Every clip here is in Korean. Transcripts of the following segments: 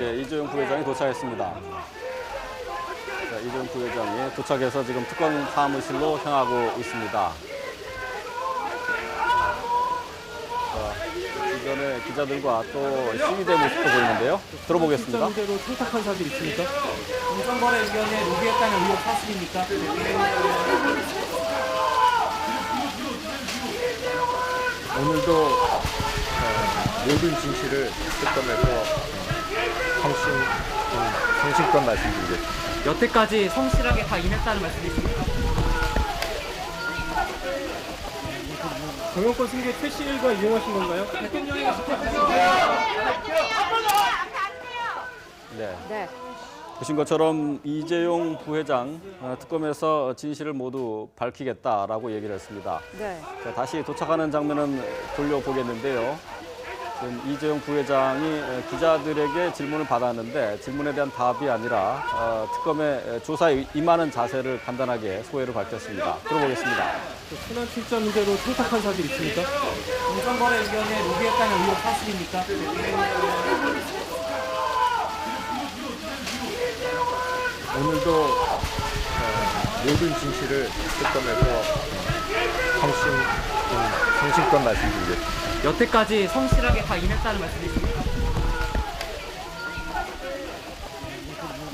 네, 이재용 부회장이 도착했습니다. 자, 이재용 부회장이 도착해서 지금 특검 사무실로 향하고 있습니다. 자, 주변에 기자들과 또 시위대 모습도 보이는데요. 들어보겠습니다. 문제로 청탁한 사실 있습니까? 공정거래위원회 로비했다는 의혹 사실입니까? 오늘도 모든 진실을 특검에서 성심껏 말씀드리겠습니다. 여태까지 성실하게 다 임했다는 말씀이십니까? 정영권 승계 최씨 일과 이용하신 건가요? 네. 보신 것처럼 이재용 부회장 특검에서 진실을 모두 밝히겠다라고 얘기를 했습니다. 네. 자, 다시 도착하는 장면은 돌려보겠는데요. 지금 이재용 부회장이 기자들에게 질문을 받았는데 질문에 대한 답이 아니라 특검의 조사에 임하는 자세를 간단하게 소회를 밝혔습니다. 들어보겠습니다. 순환 출자 문제로 청탁한 사실 있습니까? 공정거래위원회 로비했다는 의혹 사실입니까? 오늘도 모든 진실을 특검에서 성심껏 말씀드리겠습니다. 여태까지 성실하게 다 임했다는 말씀이십니까?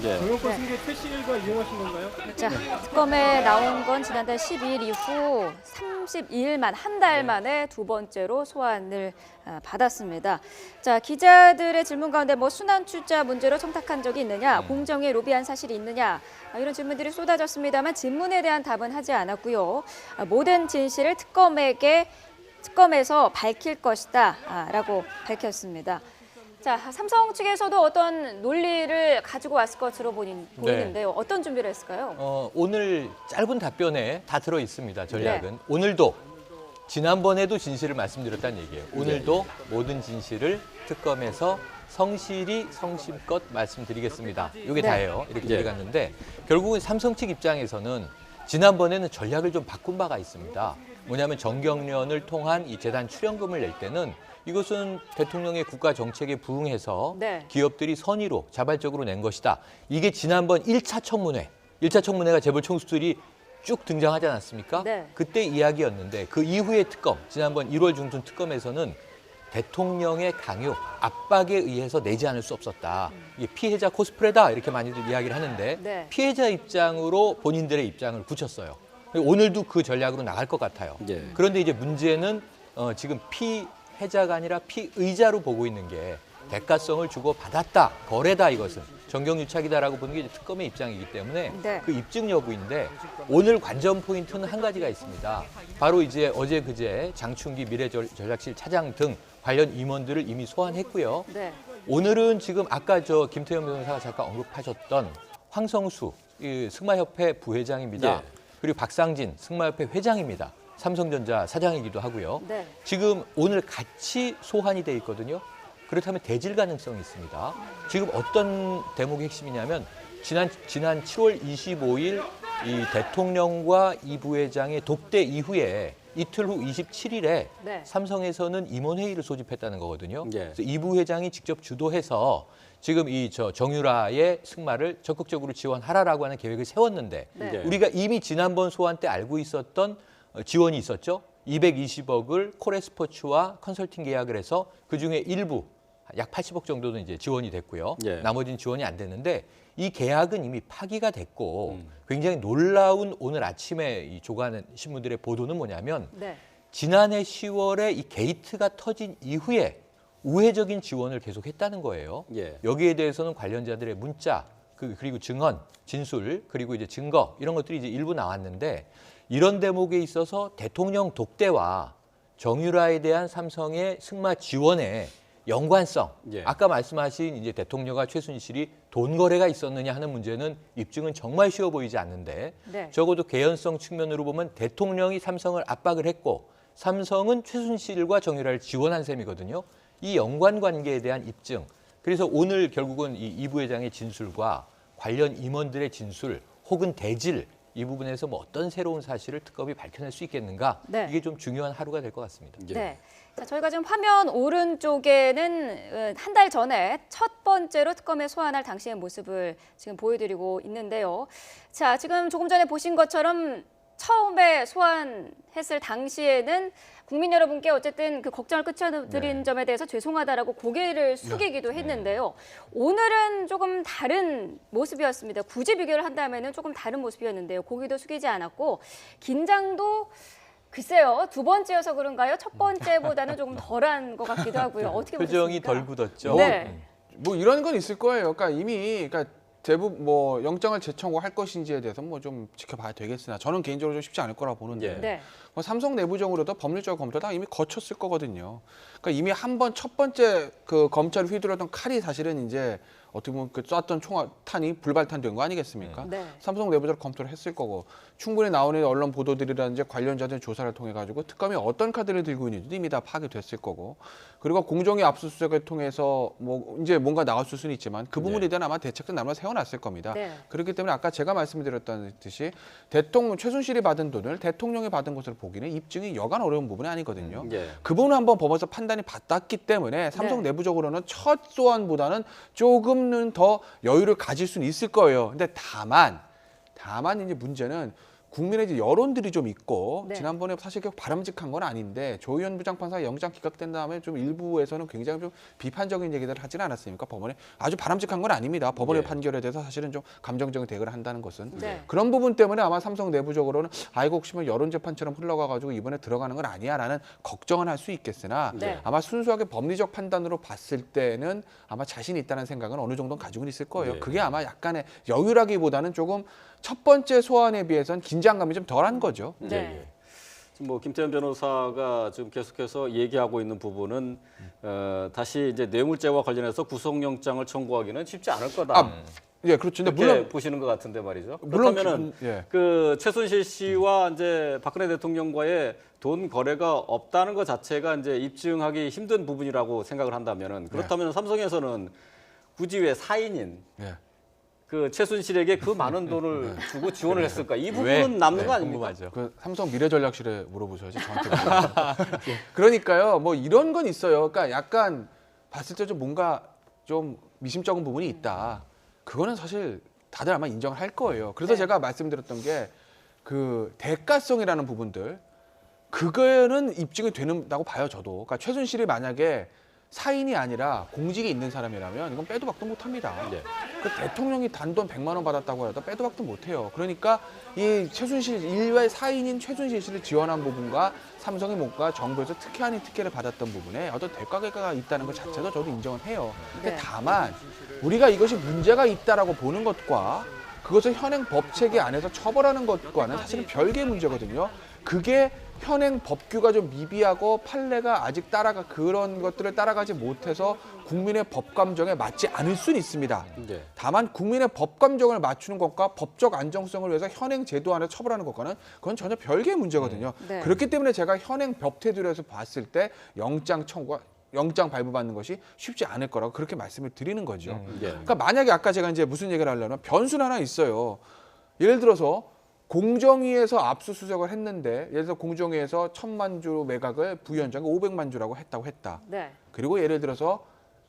네. 정영권 승계 최씨 일과 이용하신 건가요? 자, 특검에 나온 건 지난달 12일 이후 32일 만, 한 달 이네 두 번째로 소환을 받았습니다. 자, 기자들의 질문 가운데 순환 출자 문제로 청탁한 적이 있느냐, 공정에 로비한 사실이 있느냐, 이런 질문들이 쏟아졌습니다만 질문에 대한 답은 하지 않았고요. 모든 진실을 특검에서 밝힐 것이다 라고 밝혔습니다. 자, 삼성 측에서도 어떤 논리를 가지고 왔을 것으로 보이는데요. 어떤 준비를 했을까요? 오늘 짧은 답변에 다 들어 있습니다. 전략은. 오늘도 지난번에도 진실을 말씀드렸다는 얘기예요. 오늘도 모든 진실을 특검에서 성실히 성심껏 말씀드리겠습니다. 이게 다예요. 이렇게 들어갔는데 결국은 삼성 측 입장에서는 지난번에는 전략을 좀 바꾼 바가 있습니다. 뭐냐면 정경련을 통한 이 재단 출연금을 낼 때는 이것은 대통령의 국가 정책에 부응해서 기업들이 선의로 자발적으로 낸 것이다. 이게 지난번 1차 청문회가 재벌 총수들이 쭉 등장하지 않았습니까? 그때 이야기였는데 그 이후의 특검, 지난번 1월 중순 특검에서는 대통령의 강요, 압박에 의해서 내지 않을 수 없었다. 이게 피해자 코스프레다 이렇게 많이들 이야기를 하는데 피해자 입장으로 본인들의 입장을 굳혔어요. 오늘도 그 전략으로 나갈 것 같아요. 그런데 이제 문제는 지금 피해자가 아니라 피의자로 보고 있는 게 대가성을 주고 받았다, 거래다 이것은 정경유착이다라고 보는 게 이제 특검의 입장이기 때문에 그 입증 여부인데 오늘 관전 포인트는 한 가지가 있습니다. 바로 이제 어제 그제 장충기 미래전략실 차장 등 관련 임원들을 이미 소환했고요. 오늘은 지금 아까 김태현 변호사가 잠깐 언급하셨던 황성수 승마협회 부회장입니다. 그리고 박상진 승마협회 회장입니다. 삼성전자 사장이기도 하고요. 지금 오늘 같이 소환이 돼 있거든요. 그렇다면 대질 가능성이 있습니다. 지금 어떤 대목이 핵심이냐면 지난 7월 25일 이 대통령과 이 부회장의 독대 이후에 이틀 후 27일에 삼성에서는 임원회의를 소집했다는 거거든요. 그래서 이 부회장이 직접 주도해서 지금 정유라의 승마를 적극적으로 지원하라라고 하는 계획을 세웠는데 우리가 이미 지난번 소환 때 알고 있었던 지원이 있었죠. 220억을 코레스포츠와 컨설팅 계약을 해서 그중에 일부 약 80억 정도는 이제 지원이 됐고요. 나머지는 지원이 안 됐는데 이 계약은 이미 파기가 됐고 굉장히 놀라운 오늘 아침에 이 조간 신문들의 보도는 뭐냐면 지난해 10월에 이 게이트가 터진 이후에 우회적인 지원을 계속했다는 거예요. 여기에 대해서는 관련자들의 문자 그리고 증언, 진술 그리고 이제 증거 이런 것들이 이제 일부 나왔는데 이런 대목에 있어서 대통령 독대와 정유라에 대한 삼성의 승마 지원에 연관성, 아까 말씀하신 이제 대통령과 최순실이 돈 거래가 있었느냐 하는 문제는 입증은 정말 쉬워 보이지 않는데 적어도 개연성 측면으로 보면 대통령이 삼성을 압박을 했고 삼성은 최순실과 정유라를 지원한 셈이거든요. 이 연관관계에 대한 입증, 그래서 오늘 결국은 이 부회장의 진술과 관련 임원들의 진술 혹은 대질 이 부분에서 뭐 어떤 새로운 사실을 특검이 밝혀낼 수 있겠는가? 네. 이게 좀 중요한 하루가 될 것 같습니다. 네. 자, 저희가 지금 화면 오른쪽에는 한 달 전에 첫 번째로 특검에 소환할 당시의 모습을 지금 보여드리고 있는데요. 자, 지금 조금 전에 보신 것처럼 처음에 소환했을 당시에는 국민 여러분께 어쨌든 그 걱정을 끼쳐드린 점에 대해서 죄송하다라고 고개를 숙이기도 했는데요. 오늘은 조금 다른 모습이었습니다. 굳이 비교를 한다면은 조금 다른 모습이었는데요. 고개도 숙이지 않았고 긴장도 글쎄요, 두 번째여서 그런가요? 첫 번째보다는 조금 덜한 것 같기도 하고요. 어떻게 표정이 보셨습니까? 덜 굳었죠. 네. 뭐 이런 건 있을 거예요. 그러니까 이미 그러니까 대부분 뭐 영장을 재청구할 것인지에 대해서 뭐 좀 지켜봐야 되겠으나 저는 개인적으로 좀 쉽지 않을 거라고 보는데 네. 뭐 삼성 내부적으로도 법률적 검토 다 이미 거쳤을 거거든요. 그러니까 이미 한 번 첫 번째 그 검찰이 휘두르던 칼이 사실은 이제 어떻게 보면 그 쐈던 총탄이 불발탄된 거 아니겠습니까? 네. 삼성 내부적으로 검토를 했을 거고 충분히 나오는 언론 보도들이라든지 관련자들 조사를 통해 가지고 특검이 어떤 카드를 들고 있는지도 이미 다 파악이 됐을 거고 그리고 공정위 압수수색을 통해서 뭐 이제 뭔가 나왔을 수는 있지만 그 부분에 대한 아마 대책도 나름 세워놨을 겁니다. 네. 그렇기 때문에 아까 제가 말씀드렸듯이 대통령 최순실이 받은 돈을 대통령이 받은 것으로 보기는 입증이 여간 어려운 부분이 아니거든요. 예. 그 부분은 한번 법원에서 판단이 받았기 때문에 삼성 네. 내부적으로는 첫 소환보다는 조금은 더 여유를 가질 수는 있을 거예요. 근데 다만 이제 문제는 국민의 이제 여론들이 좀 있고 네. 지난번에 사실 그 바람직한 건 아닌데 조희연 부장판사 영장 기각된 다음에 좀 일부에서는 굉장히 좀 비판적인 얘기들을 하지는 않았습니까? 법원에 아주 바람직한 건 아닙니다. 법원의 네. 판결에 대해서 사실은 좀 감정적인 대응을 한다는 것은 네. 그런 부분 때문에 아마 삼성 내부적으로는 아이고 혹시 뭐 여론 재판처럼 흘러가가지고 이번에 들어가는 건 아니야라는 걱정은 할 수 있겠으나 네. 아마 순수하게 법리적 판단으로 봤을 때는 아마 자신이 있다는 생각은 어느 정도는 가지고는 있을 거예요. 네. 그게 아마 약간의 여유라기보다는 조금 첫 번째 소환에 비해서는 긴장감이 좀 덜한 거죠. 네. 예. 지금 뭐 김태현 변호사가 지금 계속해서 얘기하고 있는 부분은 다시 이제 뇌물죄와 관련해서 구속영장을 청구하기는 쉽지 않을 거다. 아, 예, 그렇죠. 근데 그렇게 물론 보시는 것 같은데 말이죠. 물론 그렇다면은 예. 그 최순실 씨와 이제 박근혜 대통령과의 돈 거래가 없다는 것 자체가 이제 입증하기 힘든 부분이라고 생각을 한다면은 그렇다면 삼성에서는 굳이 왜 사인인 예. 그 최순실에게 그 많은 돈을 주고 지원을 했을까? 이 왜? 부분은 남는 네, 거 아닙니까? 궁금하죠. 그 삼성 미래전략실에 물어보셔야지 저한테. 그러니까요. 뭐 이런 건 있어요. 그러니까 약간 봤을 때 좀 뭔가 좀 미심쩍은 부분이 있다. 그거는 사실 다들 아마 인정을 할 거예요. 그래서 네. 제가 말씀드렸던 게 그 대가성이라는 부분들 그거는 입증이 되는다고 봐요. 저도. 그러니까 최순실이 만약에 사인이 아니라 공직이 있는 사람이라면 이건 빼도 박도 못합니다. 네. 그 대통령이 단돈 100만 원 받았다고 해도 빼도 박도 못해요. 그러니까 이 최순실 일외 사인인 최순실 씨를 지원한 부분과 삼성이 뭔가 정부에서 특혜 아닌 특혜를 받았던 부분에 어떤 대가가 있다는 것 자체도 저도 인정을 해요. 근데 네. 다만 우리가 이것이 문제가 있다라고 보는 것과 그것을 현행 법체계 안에서 처벌하는 것과는 사실은 별개의 문제거든요. 그게 현행 법규가 좀 미비하고 판례가 아직 그런 것들을 따라가지 못해서 국민의 법 감정에 맞지 않을 수는 있습니다. 네. 다만 국민의 법 감정을 맞추는 것과 법적 안정성을 위해서 현행 제도 안에 처벌하는 것과는 그건 전혀 별개의 문제거든요. 네. 그렇기 때문에 제가 현행 법 테두리에서 봤을 때 영장 발부받는 것이 쉽지 않을 거라고 그렇게 말씀을 드리는 거죠. 예. 그러니까 만약에 아까 제가 이제 무슨 얘기를 하려면 변수는 하나 있어요. 예를 들어서 공정위에서 압수수색을 했는데 예를 들어 공정위에서 1,000만 주 매각을 부위원장이 500만 주라고 했다. 네. 그리고 예를 들어서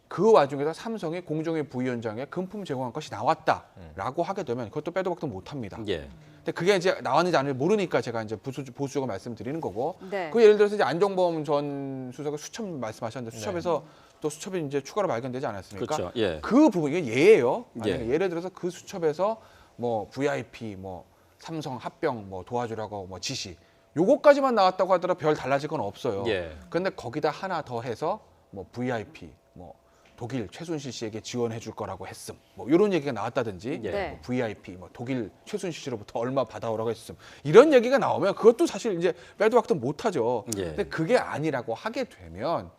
그 와중에서 삼성이 공정위 부위원장에 금품 제공한 것이 나왔다라고 하게 되면 그것도 빼도 박도 못합니다. 예. 근데 그게 이제 나왔는지 안 나왔는지 모르니까 제가 이제 보수적으로 말씀드리는 거고. 네. 그 예를 들어서 이제 안종범 전 수석을 수첩 말씀하셨는데 수첩에서 또 수첩이 이제 추가로 발견되지 않았습니까? 그렇죠. 예. 그 부분 이게 예예요. 만약에 예. 예를 들어서 그 수첩에서 뭐 VIP 뭐 삼성 합병 뭐 도와주라고 뭐 지시 요거까지만 나왔다고 하더라도 별 달라질 건 없어요. 예. 근데 거기다 하나 더 해서 뭐 VIP 뭐 독일 최순실 씨에게 지원해 줄 거라고 했음. 뭐 이런 얘기가 나왔다든지 예. 네. 뭐 VIP 뭐 독일 최순실 씨로부터 얼마 받아오라고 했음. 이런 얘기가 나오면 그것도 사실 이제 빼도 박도 못 하죠. 예. 근데 그게 아니라고 하게 되면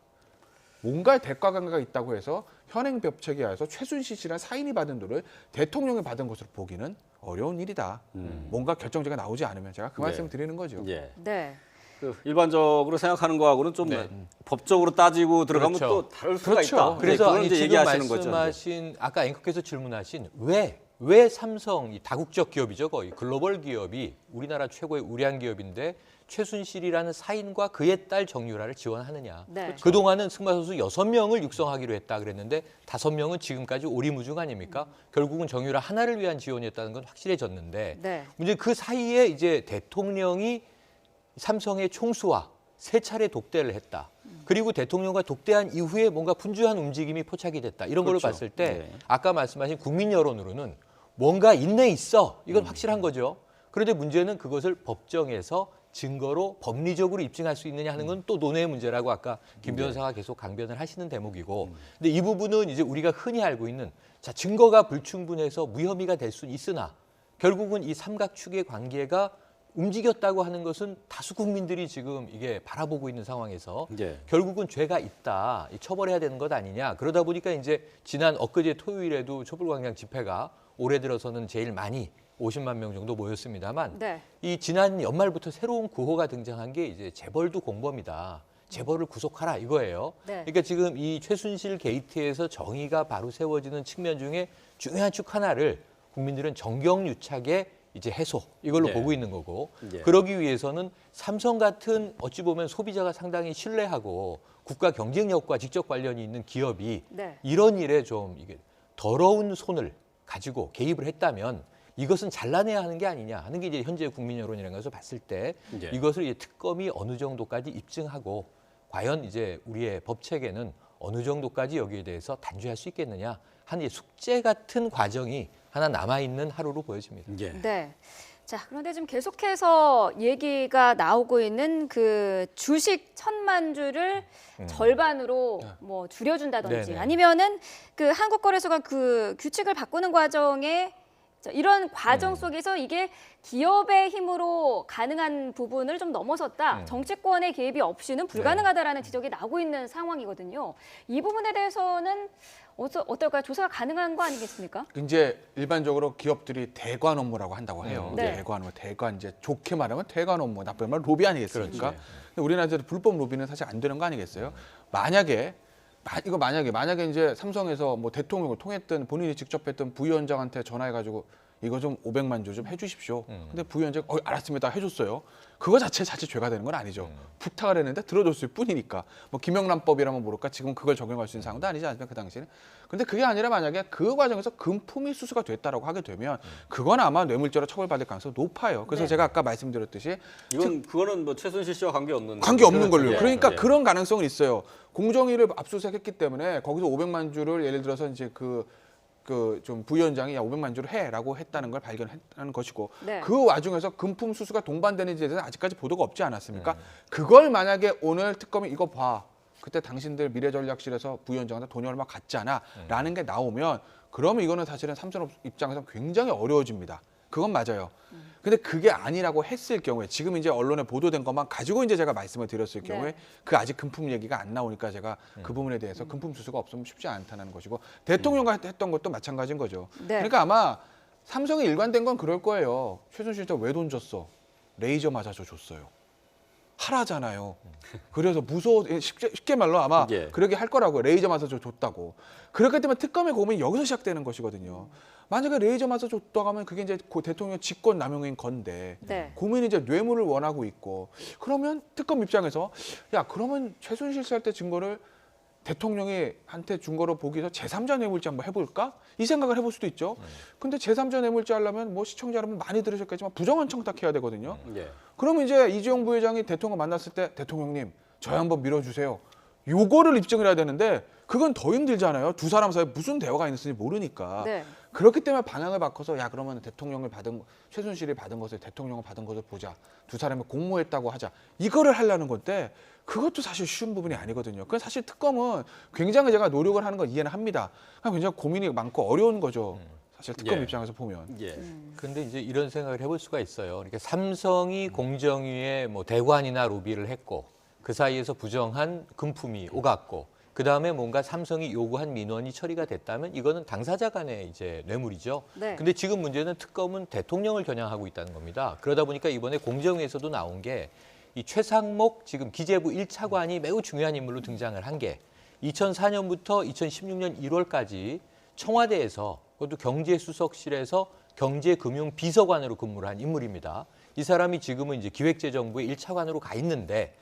뭔가 대가관계가 있다고 해서 현행 법체계 하에서 최순실 씨랑 사인이 받은 돈을 대통령이 받은 것으로 보기는 어려운 일이다. 뭔가 결정제가 나오지 않으면 제가 그 네. 말씀을 드리는 거죠. 예. 네. 그 일반적으로 생각하는 거하고는 좀 네. 법적으로 따지고 들어가면 그렇죠. 또 다를 수가 그렇죠. 있다. 그래서 그걸 아니, 이제 지금 얘기하시는 거죠. 이제. 말씀하신 아까 앵커께서 질문하신 왜 왜 삼성, 이 다국적 기업이죠, 거의 글로벌 기업이 우리나라 최고의 우량 기업인데 최순실이라는 사인과 그의 딸 정유라를 지원하느냐. 네. 그동안은 승마 선수 6명을 육성하기로 했다 그랬는데 5명은 지금까지 오리무중 아닙니까? 결국은 정유라 하나를 위한 지원이었다는 건 확실해졌는데 네. 문제 그 사이에 이제 대통령이 삼성의 총수와 3차례 독대를 했다. 그리고 대통령과 독대한 이후에 뭔가 분주한 움직임이 포착이 됐다. 이런 걸로 그렇죠. 봤을 때 네. 아까 말씀하신 국민 여론으로는 뭔가 있네 있어. 이건 확실한 거죠. 그런데 문제는 그것을 법정에서 증거로 법리적으로 입증할 수 있느냐 하는 건 또 논의의 문제라고 아까 김 변호사가 계속 강변을 하시는 대목이고 근데 이 부분은 이제 우리가 흔히 알고 있는 자 증거가 불충분해서 무혐의가 될 수는 있으나 결국은 이 삼각축의 관계가 움직였다고 하는 것은 다수 국민들이 지금 이게 바라보고 있는 상황에서 예. 결국은 죄가 있다, 처벌해야 되는 것 아니냐. 그러다 보니까 이제 지난 엊그제 토요일에도 촛불광장 집회가 올해 들어서는 제일 많이 50만 명 정도 모였습니다만 네. 이 지난 연말부터 새로운 구호가 등장한 게 이제 재벌도 공범이다. 재벌을 구속하라 이거예요. 네. 그러니까 지금 이 최순실 게이트에서 정의가 바로 세워지는 측면 중에 중요한 축 하나를 국민들은 정경유착의 이제 해소 이걸로 네. 보고 있는 거고 예. 그러기 위해서는 삼성 같은 어찌 보면 소비자가 상당히 신뢰하고 국가 경쟁력과 직접 관련이 있는 기업이 네. 이런 일에 좀 이게 더러운 손을 가지고 개입을 했다면 이것은 잘라내야 하는 게 아니냐 하는 게 이제 현재 국민 여론이라는 것을 봤을 때 예. 이것을 이제 특검이 어느 정도까지 입증하고 과연 이제 우리의 법 체계는 어느 정도까지 여기에 대해서 단죄할 수 있겠느냐 하는 이제 숙제 같은 과정이 하나 남아 있는 하루로 보여집니다. 예. 네. 자, 그런데 지금 계속해서 얘기가 나오고 있는 그 주식 1,000만 주를 절반으로 뭐 줄여준다든지 네네. 아니면은 그 한국거래소가 그 규칙을 바꾸는 과정에 이런 과정 속에서 이게 기업의 힘으로 가능한 부분을 좀 넘어섰다. 정치권의 개입이 없이는 불가능하다라는 지적이 나오고 있는 상황이거든요. 이 부분에 대해서는 어떨까요? 조사가 가능한 거 아니겠습니까? 이제 일반적으로 기업들이 대관 업무라고 한다고 해요. 네. 대관 업무, 대관 이제 좋게 말하면 대관 업무, 나쁘게 말하면 로비 아니겠습니까? 그렇죠. 근데 우리나라에서 불법 로비는 사실 안 되는 거 아니겠어요? 만약에 이제 삼성에서 뭐 대통령을 통했든 본인이 직접 했던 부위원장한테 전화해가지고 이거 좀 500만 주 좀 해주십시오. 근데 부위원장이 알았습니다 그거 자체 죄가 되는 건 아니죠. 부탁을 했는데 들어줬을 뿐이니까 뭐 김영란법이라면 모를까 지금 그걸 적용할 수 있는 상황도 아니지 않습니까 그 당시에는. 근데 그게 아니라 만약에 그 과정에서 금품이 수수가 됐다라고 하게 되면 그건 아마 뇌물죄로 처벌받을 가능성이 높아요. 그래서 제가 아까 말씀드렸듯이 그거는 뭐 최순실 씨와 관계 없는 걸로. 예. 그러니까 예. 그런 가능성은 있어요. 공정위를 압수수색했기 때문에 거기서 500만 주를 예를 들어서 이제 그 좀 부위원장이 야 500만 주를 해라고 했다는 걸 발견했다는 것이고 네. 그 와중에서 금품 수수가 동반되는지에 대해서 아직까지 보도가 없지 않았습니까? 그걸 만약에 오늘 특검이 이거 봐. 그때 당신들 미래전략실에서 부위원장한테 돈이 얼마 갔잖아라는 게 나오면 그러면 이거는 사실은 삼성 입장에서 굉장히 어려워집니다. 그건 맞아요. 근데 그게 아니라고 했을 경우에 지금 이제 언론에 보도된 것만 가지고 이제 제가 말씀을 드렸을 경우에 그 아직 금품 얘기가 안 나오니까 제가 그 부분에 대해서 금품 수수가 없으면 쉽지 않다는 것이고 대통령과 했던 것도 마찬가지인 거죠. 네. 그러니까 아마 삼성이 일관된 건 그럴 거예요. 최순실 씨 왜 돈 줬어? 레이저 맞아서 줬어요. 하라잖아요. 그래서 무서워 쉽게 말로 아마 예. 그러게 할 거라고요. 레이저 맞아서 줬다고. 그렇기 때문에 특검의 고민이 여기서 시작되는 것이거든요. 만약에 레이저 맞아서 줬다고 하면 그게 이제 대통령 직권 남용인 건데 네. 고민이 이제 뇌물을 원하고 있고 그러면 특검 입장에서 야 그러면 최순실 씨 할 때 증거를 대통령이 한테 준 거로 보기 위해서 제3자 뇌물죄 한번 해볼까? 이 생각을 해볼 수도 있죠. 근데 제3자 뇌물죄 하려면 뭐 시청자 여러분 많이 들으셨겠지만 부정한 청탁해야 되거든요. 예. 그러면 이제 이재용 부회장이 대통령 만났을 때 대통령님 저희 한번 밀어주세요. 요거를 입증을 해야 되는데 그건 더 힘들잖아요. 두 사람 사이에 무슨 대화가 있는지 모르니까. 네. 그렇기 때문에 방향을 바꿔서 야 그러면 최순실이 받은 것을 대통령을 받은 것을 보자. 두 사람이 공모했다고 하자. 이거를 하려는 건데 그것도 사실 쉬운 부분이 아니거든요. 그건 사실 특검은 굉장히 제가 노력을 하는 건 이해는 합니다. 굉장히 고민이 많고 어려운 거죠. 사실 특검 예. 입장에서 보면. 예. 그런데 이제 이런 생각을 해볼 수가 있어요. 그러니까 삼성이 공정위에 뭐 대관이나 로비를 했고 그 사이에서 부정한 금품이 오갔고 그 다음에 뭔가 삼성이 요구한 민원이 처리가 됐다면 이거는 당사자 간의 이제 뇌물이죠. 네. 근데 지금 문제는 특검은 대통령을 겨냥하고 있다는 겁니다. 그러다 보니까 이번에 공정위에서도 나온 게 이 최상목 지금 기재부 1차관이 매우 중요한 인물로 등장을 한 게 2004년부터 2016년 1월까지 청와대에서 그것도 경제수석실에서 경제금융비서관으로 근무를 한 인물입니다. 이 사람이 지금은 이제 기획재정부의 1차관으로 가 있는데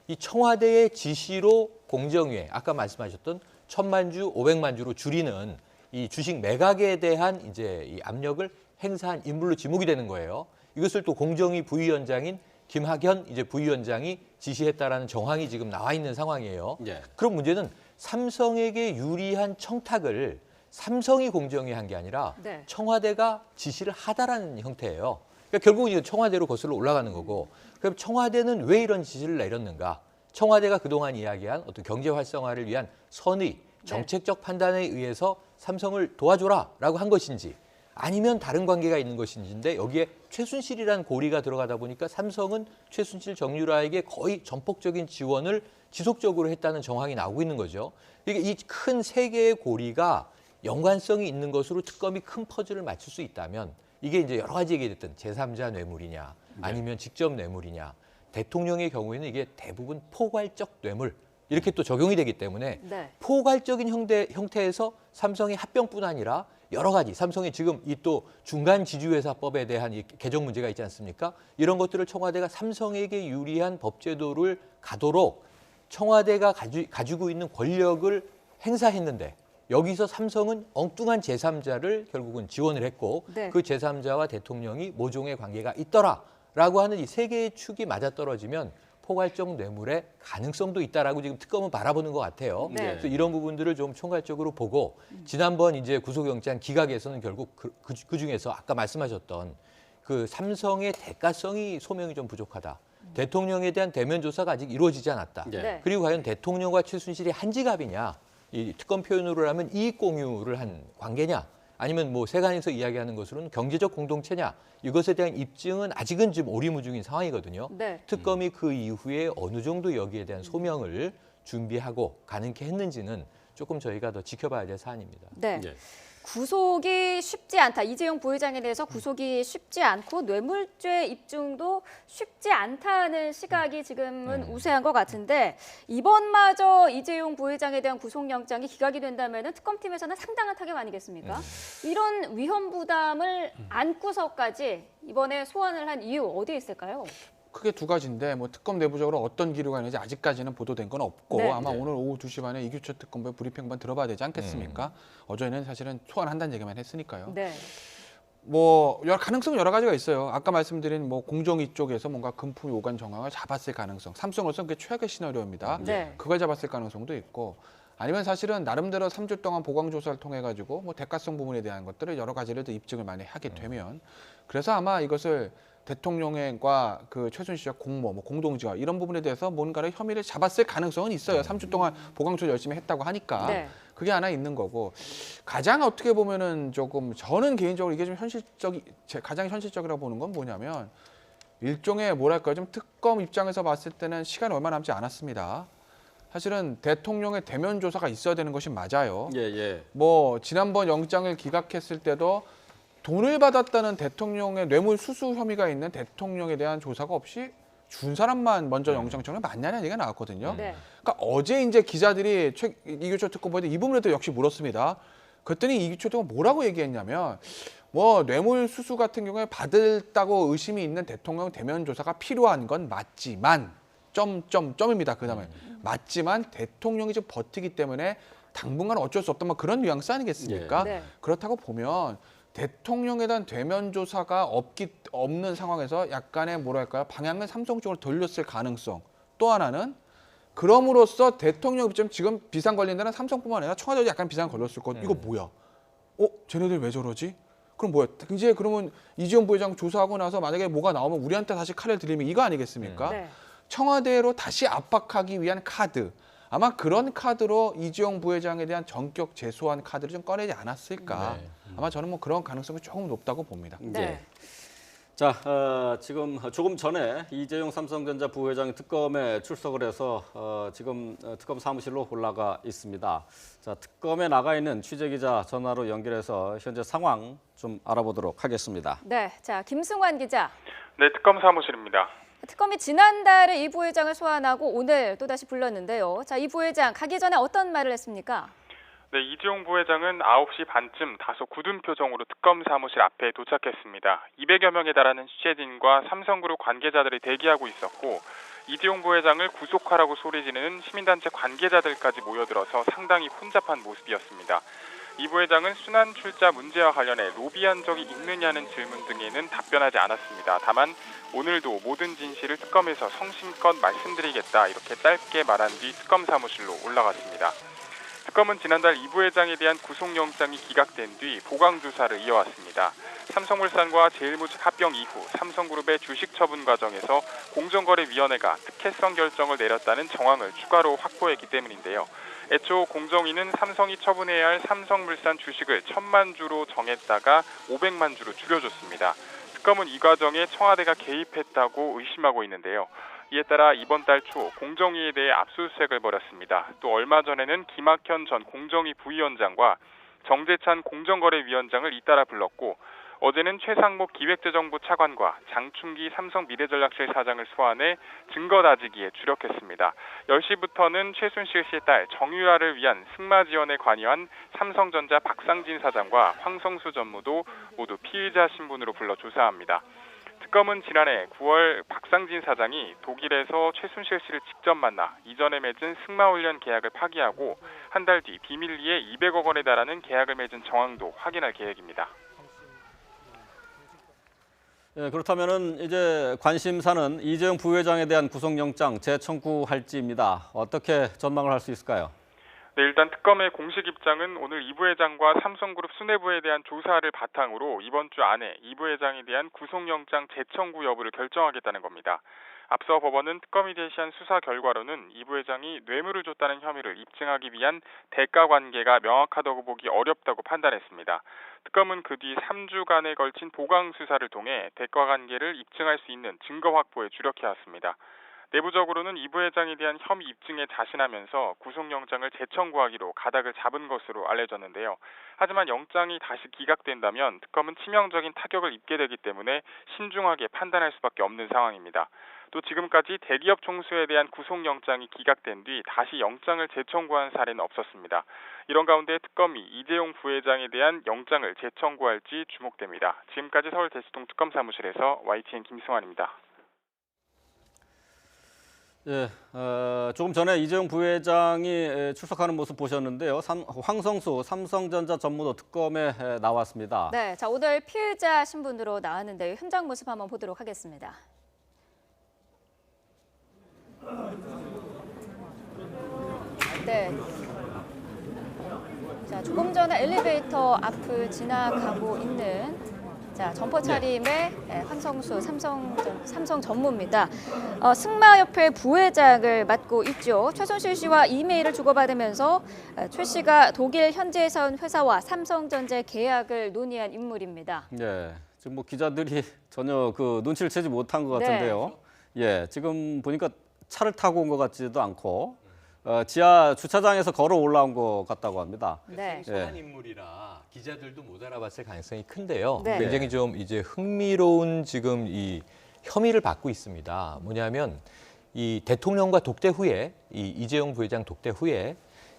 이 청와대의 지시로 공정위에 아까 말씀하셨던 1,000만 주, 500만 주로 줄이는 이 주식 매각에 대한 이제 이 압력을 행사한 인물로 지목이 되는 거예요. 이것을 또 공정위 부위원장인 김학현 이제 부위원장이 지시했다라는 정황이 지금 나와 있는 상황이에요. 예. 그럼 문제는 삼성에게 유리한 청탁을 삼성이 공정위 한 게 아니라 네. 청와대가 지시를 하다라는 형태예요. 그러니까 결국은 이제 청와대로 거슬러 올라가는 거고, 그럼 청와대는 왜 이런 지시를 내렸는가? 청와대가 그동안 이야기한 어떤 경제 활성화를 위한 선의, 정책적 판단에 의해서 삼성을 도와줘라라고 한 것인지, 아니면 다른 관계가 있는 것인지인데 여기에 최순실이라는 고리가 들어가다 보니까 삼성은 최순실 정유라에게 거의 전폭적인 지원을 지속적으로 했다는 정황이 나오고 있는 거죠. 이게 이 큰 세 개의 고리가 연관성이 있는 것으로 특검이 큰 퍼즐을 맞출 수 있다면 이게 이제 여러 가지 얘기됐던 제3자 뇌물이냐 아니면 직접 뇌물이냐, 대통령의 경우에는 이게 대부분 포괄적 뇌물 이렇게 또 적용이 되기 때문에 네. 포괄적인 형태에서 삼성의 합병뿐 아니라 여러 가지 삼성이 지금 이 또 중간 지주회사법에 대한 이 개정 문제가 있지 않습니까? 이런 것들을 청와대가 삼성에게 유리한 법제도를 가도록 청와대가 가지고 있는 권력을 행사했는데 여기서 삼성은 엉뚱한 제3자를 결국은 지원을 했고 네. 그 제3자와 대통령이 모종의 관계가 있더라라고 하는 이 세 개의 축이 맞아떨어지면 포괄적 뇌물의 가능성도 있다라고 지금 특검은 바라보는 것 같아요. 네. 그래서 이런 부분들을 좀 총괄적으로 보고 지난번 이제 구속영장 기각에서는 결국 그 중에서 아까 말씀하셨던 그 삼성의 대가성이 소명이 좀 부족하다. 대통령에 대한 대면 조사가 아직 이루어지지 않았다. 네. 그리고 과연 대통령과 최순실이 한지갑이냐, 이 특검 표현으로 하면 이익 공유를 한 관계냐, 아니면 뭐 세간에서 이야기하는 것으로는 경제적 공동체냐, 이것에 대한 입증은 아직은 좀 오리무중인 상황이거든요. 네. 특검이 그 이후에 어느 정도 여기에 대한 소명을 준비하고 가능케 했는지는 조금 저희가 더 지켜봐야 될 사안입니다. 네. 예. 구속이 쉽지 않다. 이재용 부회장에 대해서 구속이 쉽지 않고 뇌물죄 입증도 쉽지 않다는 시각이 지금은 우세한 것 같은데 이번마저 이재용 부회장에 대한 구속영장이 기각이 된다면 특검팀에서는 상당한 타격 아니겠습니까? 이런 위험 부담을 안고서까지 이번에 소환을 한 이유 어디에 있을까요? 크게 두 가지인데 뭐 특검 내부적으로 어떤 기류가 있는지 아직까지는 보도된 건 없고 네. 아마 오늘 오후 2시 반에 이규철 특검부의 브리핑만 들어봐야 되지 않겠습니까? 어제는 사실은 소환한다는 얘기만 했으니까요. 네. 뭐 가능성 여러 가지가 있어요. 아까 말씀드린 뭐 공정위 쪽에서 뭔가 금품 요관 정황을 잡았을 가능성. 삼성으로서는 그게 최악의 시나리오입니다. 네. 그걸 잡았을 가능성도 있고 아니면 사실은 나름대로 3주 동안 보강 조사를 통해 가지고 뭐 대가성 부분에 대한 것들을 여러 가지를 또 입증을 많이 하게 되면 그래서 아마 이것을 대통령과 그 최순실 공모, 뭐 공동지화 이런 부분에 대해서 뭔가를 혐의를 잡았을 가능성은 있어요. 3주 동안 보강 조사 열심히 했다고 하니까 네. 그게 하나 있는 거고 가장 어떻게 보면은 조금 저는 개인적으로 이게 좀 가장 현실적이라고 보는 건 뭐냐면 일종의 뭐랄까요 좀 특검 입장에서 봤을 때는 시간이 얼마 남지 않았습니다. 사실은 대통령의 대면 조사가 있어야 되는 것이 맞아요. 예, 예. 뭐 지난번 영장을 기각했을 때도 돈을 받았다는 대통령의 뇌물 수수 혐의가 있는 대통령에 대한 조사가 없이 준 사람만 먼저 영장청에 맞냐는 얘기가 나왔거든요. 네. 그러니까 어제 이제 기자들이 이규철 특검보에 이 부분에도 역시 물었습니다. 그랬더니 이규철 특검 뭐라고 얘기했냐면 뭐 뇌물 수수 같은 경우에 받았다고 의심이 있는 대통령 대면 조사가 필요한 건 맞지만 점입니다. 그다음에 맞지만 대통령이 좀 버티기 때문에 당분간 어쩔 수 없다. 뭐 그런 뉘앙스 아니겠습니까? 네. 그렇다고 보면 대통령에 대한 대면 조사가 없는 상황에서 약간의 뭐랄까요 방향을 삼성 쪽으로 돌렸을 가능성. 또 하나는 그럼으로써 대통령 입장 지금 비상 걸린 데는 삼성뿐만 아니라 청와대도 약간 비상 걸렸을 것. 이거 뭐야? 쟤네들 왜 저러지? 그럼 뭐야? 이제 그러면 이재용 부회장 조사하고 나서 만약에 뭐가 나오면 우리한테 다시 칼을 들이면 이거 아니겠습니까? 네. 청와대로 다시 압박하기 위한 카드. 아마 그런 카드로 이재용 부회장에 대한 전격 제소한 카드를 좀 꺼내지 않았을까. 네. 아마 저는 뭐 그런 가능성이 조금 높다고 봅니다. 네. 예. 자, 지금 조금 전에 이재용 삼성전자 부회장이 특검에 출석을 해서 지금 특검 사무실로 올라가 있습니다. 자, 특검에 나가 있는 취재기자 전화로 연결해서 현재 상황 좀 알아보도록 하겠습니다. 네. 자, 김승환 기자. 네, 특검 사무실입니다. 특검이 지난달에 이 부회장을 소환하고 오늘 또다시 불렀는데요. 자, 이 부회장 가기 전에 어떤 말을 했습니까? 네, 이재용 부회장은 9시 반쯤 다소 굳은 표정으로 특검 사무실 앞에 도착했습니다. 200여 명에 달하는 취재진과 삼성그룹 관계자들이 대기하고 있었고 이재용 부회장을 구속하라고 소리 지르는 시민단체 관계자들까지 모여들어서 상당히 혼잡한 모습이었습니다. 이 부회장은 순환 출자 문제와 관련해 로비한 적이 있느냐는 질문 등에는 답변하지 않았습니다. 다만 오늘도 모든 진실을 특검에서 성심껏 말씀드리겠다 이렇게 짧게 말한 뒤 특검 사무실로 올라갔습니다. 특검은 지난달 이 부회장에 대한 구속영장이 기각된 뒤 보강조사를 이어왔습니다. 삼성물산과 제일모직 합병 이후 삼성그룹의 주식 처분 과정에서 공정거래위원회가 특혜성 결정을 내렸다는 정황을 추가로 확보했기 때문인데요. 애초 공정위는 삼성이 처분해야 할 삼성물산 주식을 1,000만 주로 정했다가 500만 주로 줄여줬습니다. 특검은 이 과정에 청와대가 개입했다고 의심하고 있는데요. 이에 따라 이번 달 초 공정위에 대해 압수수색을 벌였습니다. 또 얼마 전에는 김학현 전 공정위 부위원장과 정재찬 공정거래위원장을 잇따라 불렀고 어제는 최상목 기획재정부 차관과 장충기 삼성미래전략실 사장을 소환해 증거 다지기에 주력했습니다. 10시부터는 최순실 씨의 딸 정유라를 위한 승마 지원에 관여한 삼성전자 박상진 사장과 황성수 전무도 모두 피의자 신분으로 불러 조사합니다. 특검은 지난해 9월 박상진 사장이 독일에서 최순실 씨를 직접 만나 이전에 맺은 승마훈련 계약을 파기하고 한 달 뒤 비밀리에 200억 원에 달하는 계약을 맺은 정황도 확인할 계획입니다. 예, 그렇다면은 이제 관심사는 이재용 부회장에 대한 구속영장 재청구할지입니다. 어떻게 전망을 할 수 있을까요? 네, 일단 특검의 공식 입장은 오늘 이 부회장과 삼성그룹 수뇌부에 대한 조사를 바탕으로 이번 주 안에 이 부회장에 대한 구속영장 재청구 여부를 결정하겠다는 겁니다. 앞서 법원은 특검이 제시한 수사 결과로는 이 부회장이 뇌물을 줬다는 혐의를 입증하기 위한 대가 관계가 명확하다고 보기 어렵다고 판단했습니다. 특검은 그 뒤 3주간에 걸친 보강 수사를 통해 대가 관계를 입증할 수 있는 증거 확보에 주력해왔습니다. 내부적으로는 이 부회장에 대한 혐의 입증에 자신하면서 구속영장을 재청구하기로 가닥을 잡은 것으로 알려졌는데요. 하지만 영장이 다시 기각된다면 특검은 치명적인 타격을 입게 되기 때문에 신중하게 판단할 수밖에 없는 상황입니다. 또 지금까지 대기업 총수에 대한 구속영장이 기각된 뒤 다시 영장을 재청구한 사례는 없었습니다. 이런 가운데 특검이 이재용 부회장에 대한 영장을 재청구할지 주목됩니다. 지금까지 서울대치동 특검사무실에서 YTN 김승환입니다. 예, 조금 전에 이재용 부회장이 출석하는 모습 보셨는데요. 황성수 삼성전자 전무도 특검에 나왔습니다. 네, 자 오늘 피의자 신분으로 나왔는데요. 현장 모습 한번 보도록 하겠습니다. 네. 자, 조금 전에 엘리베이터 앞을 지나가고 있는 점퍼 차림의 황성수 삼성 전무입니다. 승마협회 부회장을 맡고 있죠. 최순실 씨와 이메일을 주고받으면서 최 씨가 독일 현지에서 온 회사와 삼성전자 계약을 논의한 인물입니다. 네, 지금 뭐 기자들이 전혀 그 눈치를 채지 못한 것 같은데요. 네. 예, 지금 보니까 차를 타고 온 것 같지도 않고 지하 주차장에서 걸어 올라온 것 같다고 합니다. 네. 생소한 인물이라 기자들도 못 알아봤을 가능성이 큰데요. 네. 굉장히 좀 이제 흥미로운 지금 이 혐의를 받고 있습니다. 뭐냐면 이 대통령과 독대 후에 이 이재용 부회장 독대 후에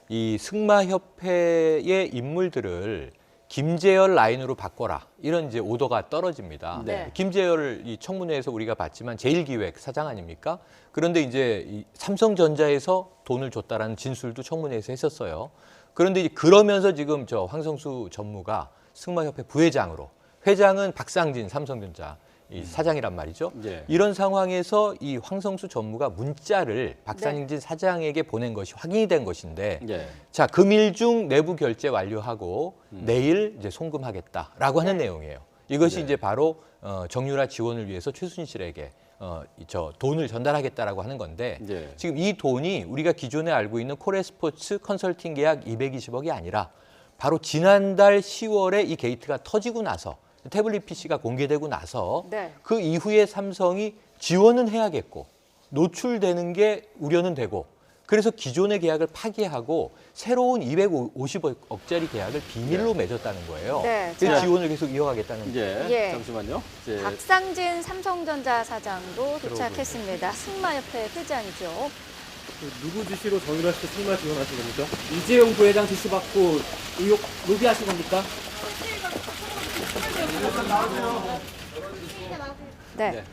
이 승마협회의 인물들을 김재열 라인으로 바꿔라 이런 이제 오더가 떨어집니다. 네. 김재열을 이 청문회에서 우리가 봤지만 제일기획 사장 아닙니까? 그런데 이제 이 삼성전자에서 돈을 줬다라는 진술도 청문회에서 했었어요. 그런데 그러면서 지금 저 황성수 전무가 승마협회 부회장으로, 회장은 박상진 삼성전자 이 사장이란 말이죠. 예. 이런 상황에서 이 황성수 전무가 문자를 박상진 사장에게 보낸 것이 확인이 된 것인데, 예. 자, 금일 중 내부 결제 완료하고 내일 이제 송금하겠다라고 하는 내용이에요. 이것이 이제 바로 정유라 지원을 위해서 최순실에게 저 돈을 전달하겠다라고 하는 건데, 예. 지금 이 돈이 우리가 기존에 알고 있는 코레스포츠 컨설팅 계약 220억이 아니라 바로 지난달 10월에 이 게이트가 터지고 나서 태블릿 PC가 공개되고 나서 네. 그 이후에 삼성이 지원은 해야겠고 노출되는 게 우려는 되고, 그래서 기존의 계약을 파기하고 새로운 250억짜리 계약을 비밀로 맺었다는 거예요. 네, 그래서 자. 지원을 계속 이어가겠다는 예. 예. 잠시만요. 예. 박상진 삼성전자 사장도 도착했습니다. 승마협회 회장이죠. 누구 지시로 정유라 씨 출마 지원하신 겁니까? 이재용 부회장 지시받고 의혹 로비하신 겁니까? 네.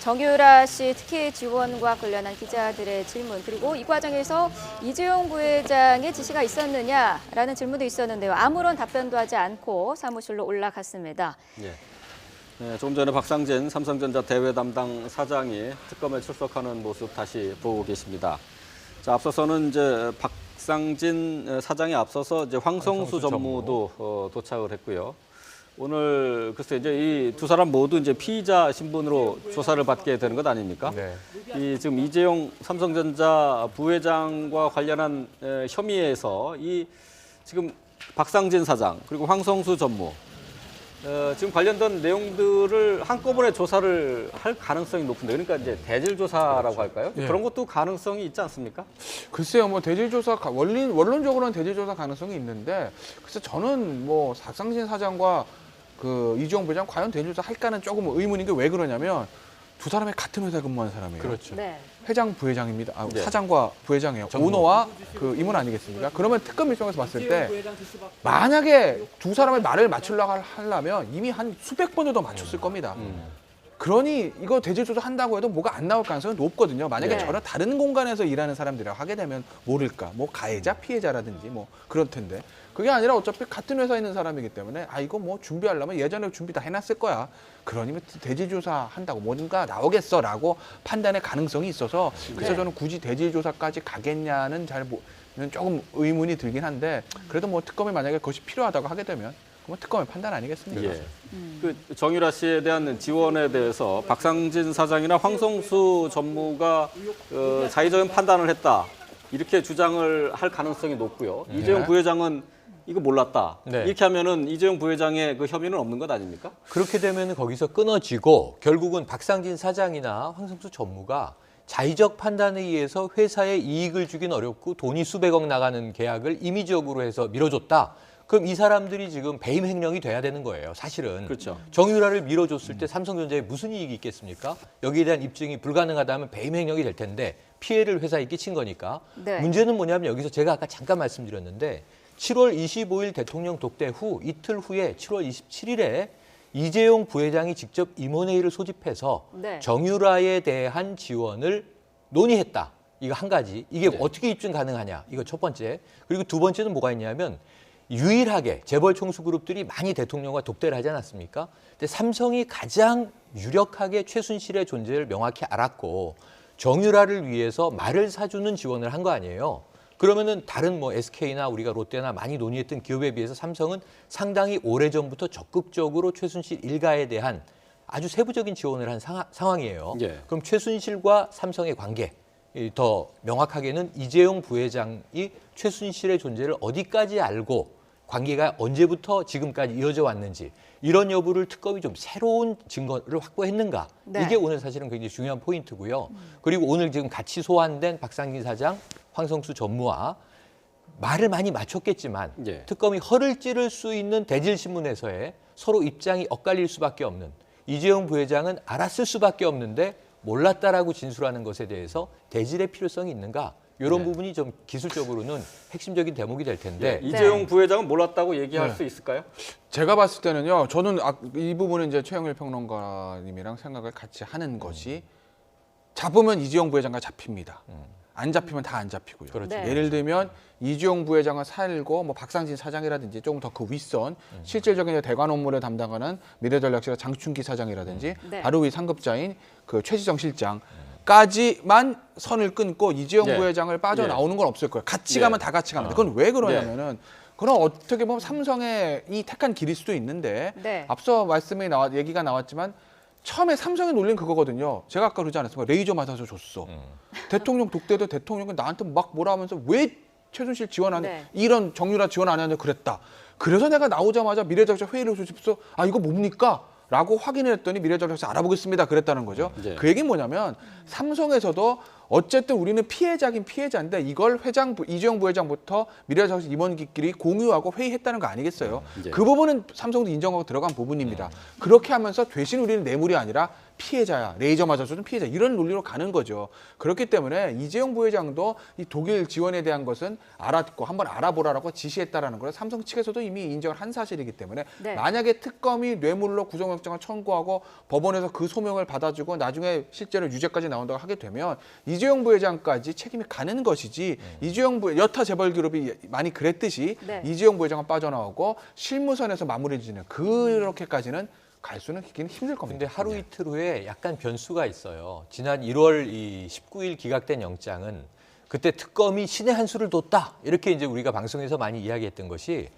정유라 씨 특혜 지원과 관련한 기자들의 질문, 그리고 이 과정에서 이재용 부회장의 지시가 있었느냐라는 질문도 있었는데요. 아무런 답변도 하지 않고 사무실로 올라갔습니다. 예. 네, 조금 전에 박상진 삼성전자 대외 담당 사장이 특검에 출석하는 모습 다시 보고 계십니다. 자, 앞서서는 이제 박상진 사장에 앞서서 이제 황성수 전무도 도착을 했고요. 오늘 글쎄 이제 이 두 사람 모두 이제 피의자 신분으로 조사를 받게 되는 것 아닙니까? 네. 이 지금 이재용 삼성전자 부회장과 관련한 혐의에서 이 지금 박상진 사장 그리고 황성수 전무 지금 관련된 내용들을 한꺼번에 조사를 할 가능성이 높은데, 그러니까 이제 대질 조사라고 할까요? 예. 그런 것도 가능성이 있지 않습니까? 글쎄요, 뭐 대질조사 원론적으로는 대질조사 가능성이 있는데, 글쎄 저는 뭐 박상진 사장과 그 이재용 부회장 과연 대질조사 할까는 조금 의문인 게, 왜 그러냐면 두 사람이 같은 회사에 근무하는 사람이에요. 그렇죠. 네. 회장 부회장입니다. 네. 사장과 부회장이에요. 전무. 오너와 그 임원 아니겠습니까? 그러면 특검 입장에서 봤을 이재용 때 부회장 지시받고 만약에 두 사람의 말을 맞추려고 하려면 이미 한 수백 번도 더 맞췄을 겁니다. 그러니 이거 대질조사 한다고 해도 뭐가 안 나올 가능성이 높거든요. 만약에 네. 전혀 다른 공간에서 일하는 사람들이랑 하게 되면 모를까. 뭐 가해자, 피해자라든지 뭐 그럴 텐데. 그게 아니라 어차피 같은 회사에 있는 사람이기 때문에 이거 뭐 준비하려면 예전에 준비 다 해놨을 거야. 그러니 대질조사 한다고 뭔가 나오겠어라고 판단의 가능성이 있어서, 그래서 네. 저는 굳이 대질조사까지 가겠냐는 조금 의문이 들긴 한데, 그래도 뭐 특검이 만약에 그것이 필요하다고 하게 되면 그건 특검의 판단 아니겠습니까? 예. 그 정유라 씨에 대한 지원에 대해서 박상진 사장이나 황성수 전무가 자의적인 판단을 했다, 이렇게 주장을 할 가능성이 높고요. 이재용 부회장은 이거 몰랐다. 네. 이렇게 하면은 이재용 부회장의 그 혐의는 없는 것 아닙니까? 그렇게 되면 거기서 끊어지고 결국은 박상진 사장이나 황성수 전무가 자의적 판단에 의해서 회사에 이익을 주긴 어렵고 돈이 수백억 나가는 계약을 임의적으로 해서 밀어줬다. 그럼 이 사람들이 지금 배임 횡령이 돼야 되는 거예요, 사실은. 그렇죠. 정유라를 밀어줬을 때 삼성전자에 무슨 이익이 있겠습니까? 여기에 대한 입증이 불가능하다면 배임 횡령이 될 텐데 피해를 회사에 끼친 거니까. 네. 문제는 뭐냐면 여기서 제가 아까 잠깐 말씀드렸는데 7월 25일 대통령 독대 후 이틀 후에 7월 27일에 이재용 부회장이 직접 임원회의를 소집해서 네. 정유라에 대한 지원을 논의했다. 이거 한 가지. 이게 네. 어떻게 입증 가능하냐. 이거 첫 번째. 그리고 두 번째는 뭐가 있냐면 유일하게 재벌 총수 그룹들이 많이 대통령과 독대를 하지 않았습니까? 근데 삼성이 가장 유력하게 최순실의 존재를 명확히 알았고 정유라를 위해서 말을 사주는 지원을 한 거 아니에요. 그러면은 다른 뭐 SK나 우리가 롯데나 많이 논의했던 기업에 비해서 삼성은 상당히 오래전부터 적극적으로 최순실 일가에 대한 아주 세부적인 지원을 한 상황이에요. 예. 그럼 최순실과 삼성의 관계, 더 명확하게는 이재용 부회장이 최순실의 존재를 어디까지 알고 관계가 언제부터 지금까지 이어져 왔는지, 이런 여부를 특검이 좀 새로운 증거를 확보했는가. 네. 이게 오늘 사실은 굉장히 중요한 포인트고요. 그리고 오늘 지금 같이 소환된 박상진 사장, 황성수 전무와 말을 많이 맞췄겠지만 예. 특검이 허를 찌를 수 있는 대질신문에서의 서로 입장이 엇갈릴 수밖에 없는, 이재용 부회장은 알았을 수밖에 없는데 몰랐다라고 진술하는 것에 대해서 대질의 필요성이 있는가. 이런 네. 부분이 좀 기술적으로는 핵심적인 대목이 될 텐데. 이재용 부회장은 몰랐다고 얘기할 네. 수 있을까요? 제가 봤을 때는요, 저는 이 부분은 이제 최영일 평론가님이랑 생각을 같이 하는 것이, 잡으면 이재용 부회장과 잡힙니다. 안 잡히면 다 안 잡히고요. 그렇죠. 네. 예를 들면 이재용 부회장을 살고 뭐 박상진 사장이라든지 조금 더 그 윗선, 실질적인 대관 업무를 담당하는 미래전략실의 장충기 사장이라든지 네. 바로 위 상급자인 그 최지성 실장까지만 선을 끊고 이재용 네. 부회장을 빠져나오는 건 없을 거예요. 같이 네. 가면 다 같이 갑니다. 그건 왜 그러냐면은, 그럼 어떻게 보면 삼성의 이 택한 길일 수도 있는데, 네. 앞서 얘기가 나왔지만 처음에 삼성이 놀린 그거거든요. 제가 아까 그러지 않았습니까? 레이저 맞아서 줬어. 대통령 독대도 대통령이 나한테 막 뭐라 하면서 왜 최순실 지원 안 해? 네. 이런 정유라 지원 안 하냐 그랬다. 그래서 내가 나오자마자 미래전략실 회의를 소집해서 이거 뭡니까? 라고 확인을 했더니 미래전략실 알아보겠습니다. 그랬다는 거죠. 네. 그 얘기는 뭐냐면 삼성에서도 어쨌든 우리는 피해자긴 피해자인데 이걸 이재용 부회장부터 미래전략실 임원끼리 공유하고 회의했다는 거 아니겠어요? 그 부분은 삼성도 인정하고 들어간 부분입니다. 그렇게 하면서 대신 우리는 뇌물이 아니라 피해자야, 레이저 맞아서는 피해자 이런 논리로 가는 거죠. 그렇기 때문에 이재용 부회장도 이 독일 지원에 대한 것은 알았고 한번 알아보라라고 지시했다라는 걸 삼성 측에서도 이미 인정을 한 사실이기 때문에 네. 만약에 특검이 뇌물로 구속영장을 청구하고 법원에서 그 소명을 받아주고 나중에 실제로 유죄까지 나온다고 하게 되면 이재용 부회장까지 책임이 가는 것이지 여타 재벌그룹이 많이 그랬듯이 네. 이재용 부회장은 빠져나오고 실무선에서 마무리 짓는 그렇게까지는 갈 수는 있기는 힘들 겁니다. 근데 하루 이틀 후에 약간 변수가 있어요. 지난 1월 19일 기각된 영장은 그때 특검이 신의 한 수를 뒀다. 이렇게 이제 우리가 방송에서 많이 이야기했던 것이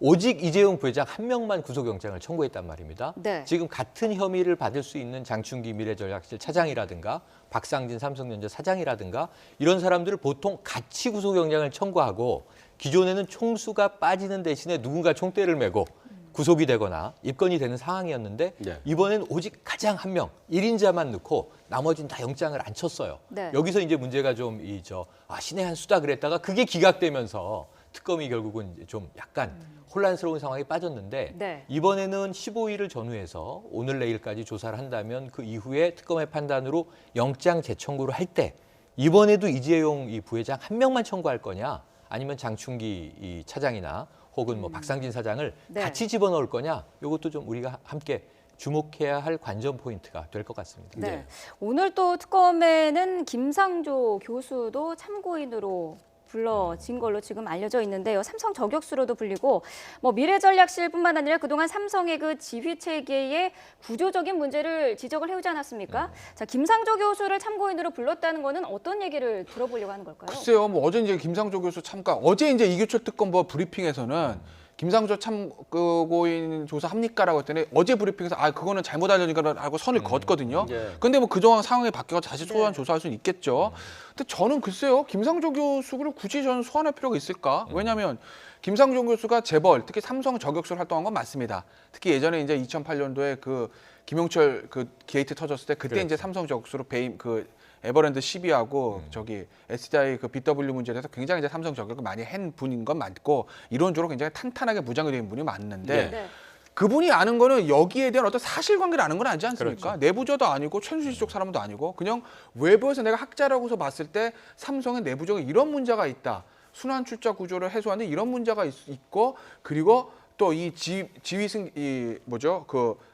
오직 이재용 부회장 한 명만 구속영장을 청구했단 말입니다. 네. 지금 같은 혐의를 받을 수 있는 장충기 미래전략실 차장이라든가 박상진 삼성전자 사장이라든가 이런 사람들을 보통 같이 구속영장을 청구하고 기존에는 총수가 빠지는 대신에 누군가 총대를 메고 구속이 되거나 입건이 되는 상황이었는데 네. 이번엔 오직 가장 한 명, 1인자만 넣고 나머지는 다 영장을 안 쳤어요. 네. 여기서 이제 문제가 좀 신의 한 수다 그랬다가 그게 기각되면서 특검이 결국은 이제 좀 약간 혼란스러운 상황에 빠졌는데 네. 이번에는 15일을 전후해서 오늘 내일까지 조사를 한다면 그 이후에 특검의 판단으로 영장 재청구를 할 때 이번에도 이재용 이 부회장 한 명만 청구할 거냐 아니면 장충기 이 차장이나 혹은 뭐 박상진 사장을 네. 같이 집어넣을 거냐 이것도 좀 우리가 함께 주목해야 할 관전 포인트가 될 것 같습니다. 네. 오늘 또 특검에는 김상조 교수도 참고인으로 불러진 걸로 지금 알려져 있는데요. 삼성 저격수로도 불리고 뭐 미래전략실뿐만 아니라 그동안 삼성의 그 지휘 체계의 구조적인 문제를 지적을 해오지 않았습니까? 자, 김상조 교수를 참고인으로 불렀다는 거는 어떤 얘기를 들어보려고 하는 걸까요? 글쎄요, 뭐 어제 이제 김상조 교수 어제 이제 이규철 특검부 브리핑에서는 김상조 참고인 조사합니까라고 했더니 어제 브리핑에서 그거는 잘못 알려니까라고 선을 그었거든요. 예. 근데 뭐 그동안 상황이 바뀌어서 다시 소환 네. 조사할 수는 있겠죠. 근데 저는 글쎄요, 김상조 교수를 굳이 저는 소환할 필요가 있을까? 왜냐하면 김상조 교수가 재벌, 특히 삼성 저격수를 활동한 건 맞습니다. 특히 예전에 이제 2008년도에 그 김용철 그 게이트 터졌을 때 그때 이제 삼성 저격수로 배임 에버랜드 12하고 저기 SDI 그 BW 문제에 대해서 굉장히 이제 삼성 저격을 많이 한 분인 건 맞고 이론적으로 굉장히 탄탄하게 무장이 된 분이 맞는데 네. 그분이 아는 거는 여기에 대한 어떤 사실관계를 아는 건 아니지 않습니까? 그렇죠. 내부자도 아니고 최순실 쪽 사람도 아니고 그냥 외부에서 내가 학자라고서 봤을 때 삼성의 내부적인 이런 문제가 있다. 순환 출자 구조를 해소하는 이런 문제가 있고 그리고 또 이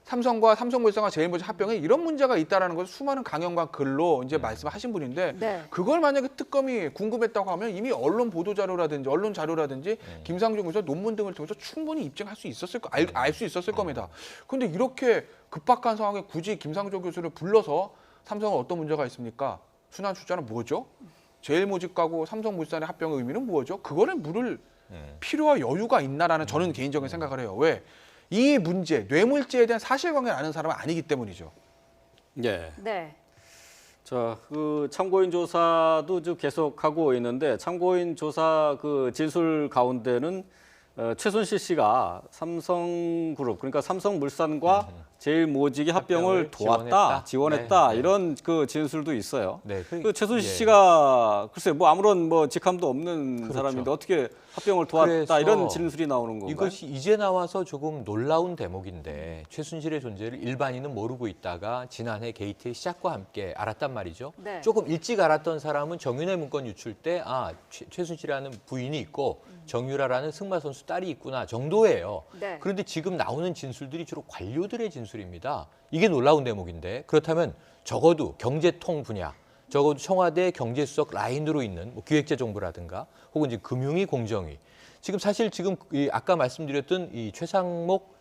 삼성과 삼성물산과 제일모직 합병에 이런 문제가 있다라는 것을 수많은 강연과 글로 이제 말씀하신 분인데 네. 그걸 만약에 특검이 궁금했다고 하면 이미 언론 보도 자료라든지 언론 자료라든지 김상조 교수 논문 등을 통해서 충분히 입증할 수 있었을 알 수 있었을 겁니다. 그런데 이렇게 급박한 상황에 굳이 김상조 교수를 불러서 삼성은 어떤 문제가 있습니까? 순환 출자는 뭐죠? 제일모직하고 삼성물산의 합병의 의미는 뭐죠? 그거는 물을 필요와 여유가 있나라는 저는 개인적인 생각을 해요. 왜? 이 문제, 뇌물죄에 대한 사실관계를 아는 사람은 아니기 때문이죠. 예. 네. 자, 그 참고인 조사도 좀 계속하고 있는데 참고인 조사 그 진술 가운데는 최순실 씨가 삼성그룹 그러니까 삼성물산과 제일모직의 합병을 도왔다, 지원했다 네. 이런 그 진술도 있어요. 네, 그 최순실 예. 씨가 글쎄 뭐 아무런 뭐 직함도 없는 그렇죠. 사람인데 어떻게 합병을 도왔다 그래서 이런 진술이 나오는 건가요? 이것이 이제 나와서 조금 놀라운 대목인데 최순실의 존재를 일반인은 모르고 있다가 지난해 게이트의 시작과 함께 알았단 말이죠. 네. 조금 일찍 알았던 사람은 정윤회 문건 유출 때 최순실이라는 부인이 있고 정유라라는 승마 선수 딸이 있구나 정도예요. 네. 그런데 지금 나오는 진술들이 주로 관료들의 진술입니다. 이게 놀라운 대목인데 그렇다면 적어도 경제통 분야, 적어도 청와대 경제수석 라인으로 있는 뭐 기획재정부라든가 혹은 이제 금융위 공정위 지금 사실 아까 말씀드렸던 이 최상목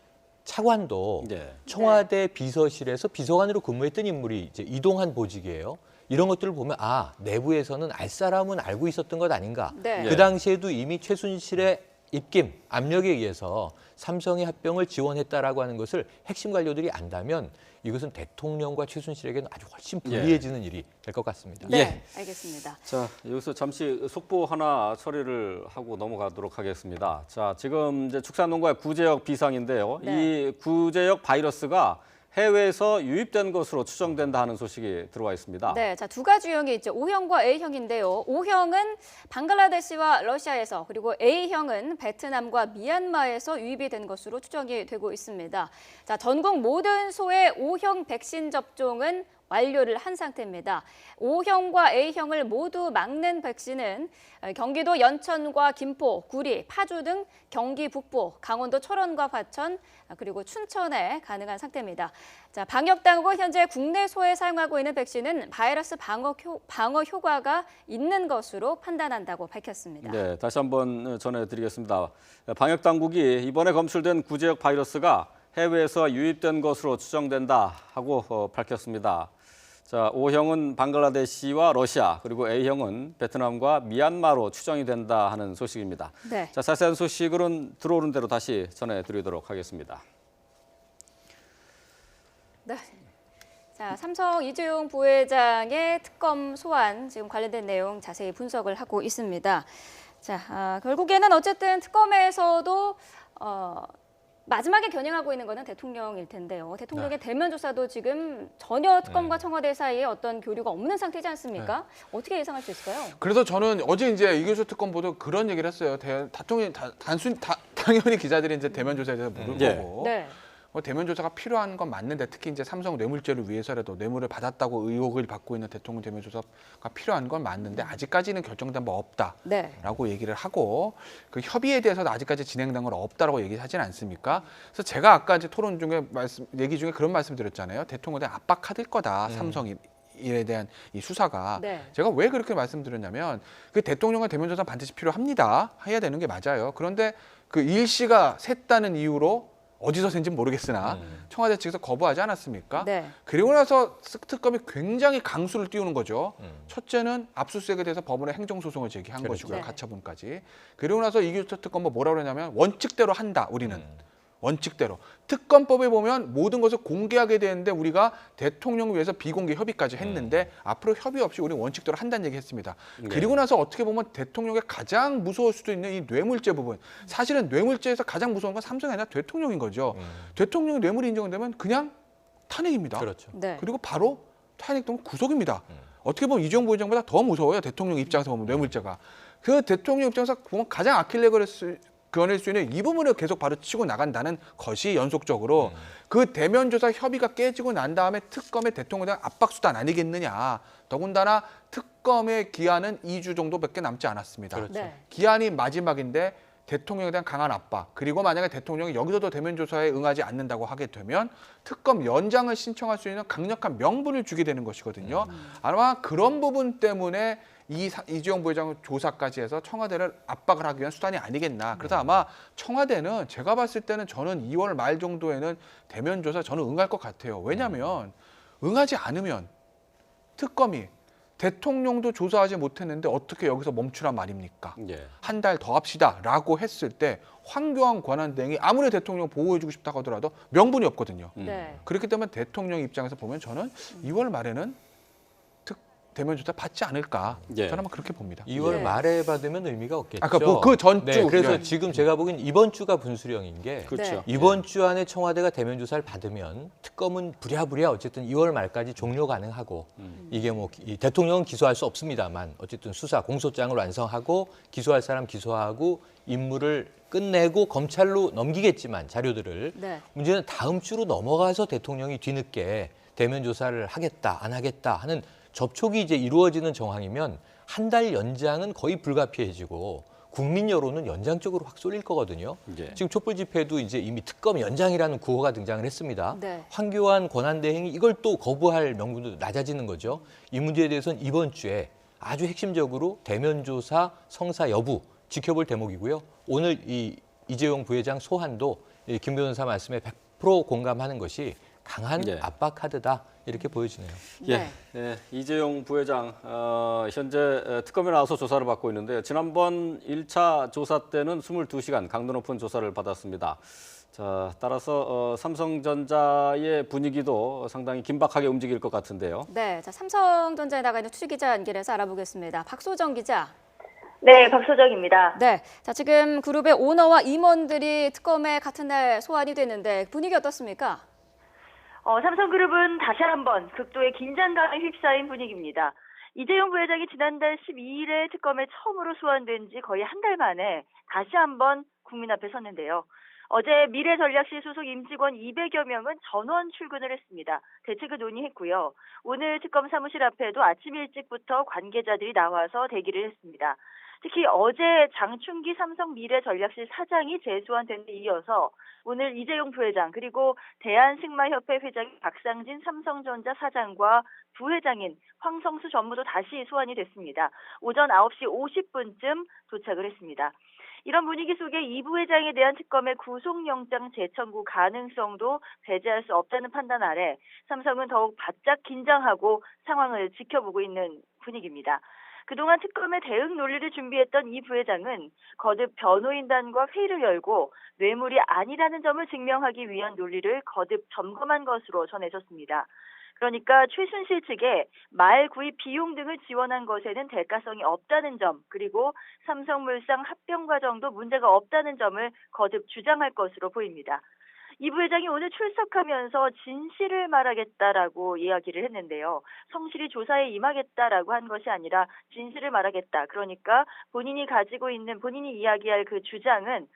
차관도 네. 청와대 비서실에서 비서관으로 근무했던 인물이 이제 이동한 보직이에요. 이런 것들을 보면 내부에서는 알 사람은 알고 있었던 것 아닌가. 네. 그 당시에도 이미 최순실의 입김, 압력에 의해서 삼성의 합병을 지원했다라고 하는 것을 핵심 관료들이 안다면 이것은 대통령과 최순실에게는 아주 훨씬 불리해지는 일이 될 것 같습니다. 네. 예. 알겠습니다. 자, 여기서 잠시 속보 하나 처리를 하고 넘어가도록 하겠습니다. 자, 지금 이제 축산농가의 구제역 비상인데요. 네. 이 구제역 바이러스가 해외에서 유입된 것으로 추정된다 하는 소식이 들어와 있습니다. 네, 자, 두 가지 유형이 있죠. O형과 A형인데요. O형은 방글라데시와 러시아에서, 그리고 A형은 베트남과 미얀마에서 유입이 된 것으로 추정이 되고 있습니다. 자, 전국 모든 소의 O형 백신 접종은 완료를 한 상태입니다. O형과 A형을 모두 막는 백신은 경기도 연천과 김포, 구리, 파주 등 경기 북부, 강원도 철원과 과천, 그리고 춘천에 가능한 상태입니다. 자, 방역당국은 현재 국내 소에 사용하고 있는 백신은 바이러스 방어 효과가 있는 것으로 판단한다고 밝혔습니다. 네, 다시 한번 전해드리겠습니다. 방역당국이 이번에 검출된 구제역 바이러스가 해외에서 유입된 것으로 추정된다 하고 밝혔습니다. 자, O형은 방글라데시와 러시아, 그리고 A형은 베트남과 미얀마로 추정이 된다 하는 소식입니다. 네. 자, 자세한 소식은 들어오는 대로 다시 전해드리도록 하겠습니다. 네. 자, 삼성 이재용 부회장의 특검 소환 지금 관련된 내용 자세히 분석을 하고 있습니다. 자, 결국에는 어쨌든 특검에서도 마지막에 겨냥하고 있는 것은 대통령일 텐데요. 대통령의 대면 조사도 지금 전혀 특검과 청와대 사이에 어떤 교류가 없는 상태지 않습니까? 어떻게 예상할 수 있을까요? 그래서 저는 어제 이제 이규수 특검 보도 그런 얘기를 했어요. 당연히 기자들이 이제 대면 조사에 대해서 물을 거고. 네. 대면 조사가 필요한 건 맞는데 특히 이제 삼성 뇌물죄를 위해서라도 뇌물을 받았다고 의혹을 받고 있는 대통령 대면 조사가 필요한 건 맞는데 아직까지는 결정된 바 없다라고 얘기를 하고 그 협의에 대해서도 아직까지 진행된 건 없다라고 얘기하진 않습니까? 그래서 제가 아까 이제 토론 중에 얘기 중에 그런 말씀드렸잖아요. 대통령에 압박할 거다 삼성이. 이에 대한 이 수사가 제가 왜 그렇게 말씀드렸냐면 그 대통령의 대면 조사 반드시 필요합니다. 해야 되는 게 맞아요. 그런데 그 일시가 샜다는 이유로 어디서 샌지 모르겠으나 청와대 측에서 거부하지 않았습니까? 네. 그리고 나서 특검이 굉장히 강수를 띄우는 거죠. 첫째는 압수수색에 대해서 법원에 행정소송을 제기한 것이고요. 가처분까지. 그리고 나서 이규수 특검 뭐라고 그러냐면 원칙대로 한다. 우리는. 원칙대로. 특검법에 보면 모든 것을 공개하게 되는데 우리가 대통령을 위해서 비공개 협의까지 했는데 앞으로 협의 없이 우리 원칙대로 한다는 얘기 했습니다. 그리고 나서 어떻게 보면 대통령의 가장 무서울 수도 있는 이 뇌물죄 부분. 사실은 뇌물죄에서 가장 무서운 건 삼성이 아니라 대통령인 거죠. 대통령이 뇌물이 인정되면 그냥 탄핵입니다. 그렇죠. 네. 그리고 바로 탄핵되면 구속입니다. 어떻게 보면 이재용 부회장보다 더 무서워요. 대통령 입장에서 보면 뇌물죄가. 그 대통령 입장에서 보면 가장 그어낼 수 있는 이 부분을 계속 바로 치고 나간다는 것이 연속적으로 그 대면 조사 협의가 깨지고 난 다음에 특검의 대통령에 대한 압박수단 아니겠느냐. 더군다나 특검의 기한은 2주 정도밖에 남지 않았습니다. 그렇죠. 네. 기한이 마지막인데 대통령에 대한 강한 압박 그리고 만약에 대통령이 여기서도 대면 조사에 응하지 않는다고 하게 되면 특검 연장을 신청할 수 있는 강력한 명분을 주게 되는 것이거든요. 아마 그런 부분 때문에 이재용 부회장 조사까지 해서 청와대를 압박을 하기 위한 수단이 아니겠나. 그래서 아마 청와대는 제가 봤을 때는 저는 2월 말 정도에는 대면 조사 저는 응할 것 같아요. 왜냐하면 응하지 않으면 특검이 대통령도 조사하지 못했는데 어떻게 여기서 멈추란 말입니까? 한 달 더 합시다라고 했을 때 황교안 권한대행이 아무리 대통령 보호해주고 싶다고 하더라도 명분이 없거든요. 네. 그렇기 때문에 대통령 입장에서 보면 저는 2월 말에는 대면 조사 받지 않을까. 저는 아마 그렇게 봅니다. 2월 말에 받으면 의미가 없겠죠. 아까 그 전주. 네, 그래서 지금 제가 보기엔 이번 주가 분수령인 게 그렇죠. 이번 주 안에 청와대가 대면 조사를 받으면 특검은 부랴부랴 어쨌든 2월 말까지 종료 가능하고 이게 뭐 대통령은 기소할 수 없습니다만 어쨌든 수사 공소장을 완성하고 기소할 사람 기소하고 임무를 끝내고 검찰로 넘기겠지만 자료들을 문제는 다음 주로 넘어가서 대통령이 뒤늦게 대면 조사를 하겠다 안 하겠다 하는 접촉이 이제 이루어지는 정황이면 한 달 연장은 거의 불가피해지고 국민 여론은 연장적으로 확 쏠릴 거거든요. 지금 촛불 집회도 이제 이미 특검 연장이라는 구호가 등장을 했습니다. 황교안 권한대행이 이걸 또 거부할 명분도 낮아지는 거죠. 이 문제에 대해서는 이번 주에 아주 핵심적으로 대면 조사 성사 여부 지켜볼 대목이고요. 오늘 이재용 부회장 소환도 김 변호사 말씀에 100% 공감하는 것이 강한 압박 카드다 이렇게 보여지네요. 이재용 부회장 현재 특검에 나와서 조사를 받고 있는데 지난번 1차 조사 때는 22시간 강도 높은 조사를 받았습니다. 자, 따라서 삼성전자의 분위기도 상당히 긴박하게 움직일 것 같은데요. 네, 자, 삼성전자에 나가 있는 투기 기자 연결해서 알아보겠습니다. 박소정 기자. 네, 박소정입니다. 네, 자, 지금 그룹의 오너와 임원들이 특검에 같은 날 소환이 됐는데 분위기 어떻습니까? 삼성그룹은 다시 한번 극도의 긴장감에 휩싸인 분위기입니다. 이재용 부회장이 지난달 12일에 특검에 처음으로 소환된 지 거의 한 달 만에 다시 한번 국민 앞에 섰는데요. 어제 미래전략실 소속 임직원 200여 명은 전원 출근을 했습니다. 대책을 논의했고요. 오늘 특검 사무실 앞에도 아침 일찍부터 관계자들이 나와서 대기를 했습니다. 특히 어제 장충기 삼성 미래전략실 사장이 재소환된 데 이어서 오늘 이재용 부회장 그리고 대한승마협회 회장 박상진 삼성전자 사장과 부회장인 황성수 전무도 다시 소환이 됐습니다. 오전 9시 50분쯤 도착을 했습니다. 이런 분위기 속에 이 부회장에 대한 특검의 구속영장 재청구 가능성도 배제할 수 없다는 판단 아래 삼성은 더욱 바짝 긴장하고 상황을 지켜보고 있는 분위기입니다. 그동안 특검의 대응 논리를 준비했던 이 부회장은 거듭 변호인단과 회의를 열고 뇌물이 아니라는 점을 증명하기 위한 논리를 거듭 점검한 것으로 전해졌습니다. 그러니까 최순실 측에 말 구입 비용 등을 지원한 것에는 대가성이 없다는 점, 그리고 삼성물상 합병 과정도 문제가 없다는 점을 거듭 주장할 것으로 보입니다. 이 부회장이 오늘 출석하면서 진실을 말하겠다라고 이야기를 했는데요. 성실히 조사에 임하겠다라고 한 것이 아니라 진실을 말하겠다. 그러니까 본인이 가지고 있는 본인이 이야기할 그 주장은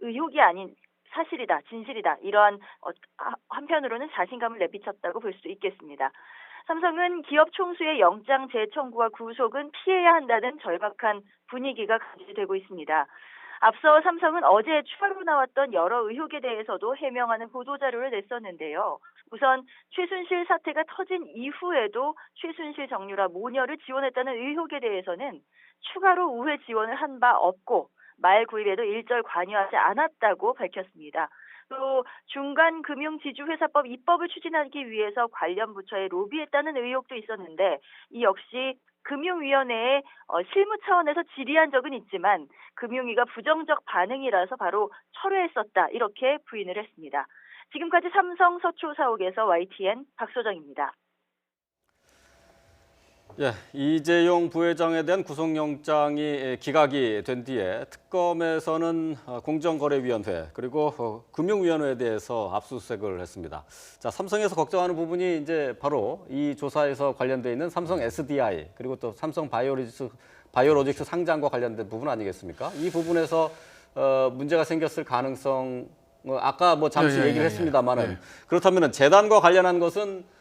의혹이 아닌 사실이다, 진실이다. 이러한 한편으로는 자신감을 내비쳤다고 볼 수 있겠습니다. 삼성은 기업 총수의 영장 재청구와 구속은 피해야 한다는 절박한 분위기가 감지되고 있습니다. 앞서 삼성은 어제 추가로 나왔던 여러 의혹에 대해서도 해명하는 보도자료를 냈었는데요. 우선 최순실 사태가 터진 이후에도 최순실 정유라 모녀를 지원했다는 의혹에 대해서는 추가로 우회 지원을 한 바 없고 말 구입에도 일절 관여하지 않았다고 밝혔습니다. 또 중간금융지주회사법 입법을 추진하기 위해서 관련 부처에 로비했다는 의혹도 있었는데 이 역시 금융위원회에 실무 차원에서 질의한 적은 있지만 금융위가 부정적 반응이라서 바로 철회했었다 이렇게 부인을 했습니다. 지금까지 삼성 서초사옥에서 YTN 박소정입니다. 예, 이재용 부회장에 대한 구속영장이 기각이 된 뒤에 특검에서는 공정거래위원회 그리고 금융위원회에 대해서 압수수색을 했습니다. 자, 삼성에서 걱정하는 부분이 이제 바로 이 조사에서 관련돼 있는 삼성 SDI 그리고 또 삼성 바이오로직스 상장과 관련된 부분 아니겠습니까? 이 부분에서 문제가 생겼을 가능성 아까 뭐 잠시 얘기를 했습니다만은 그렇다면 재단과 관련한 것은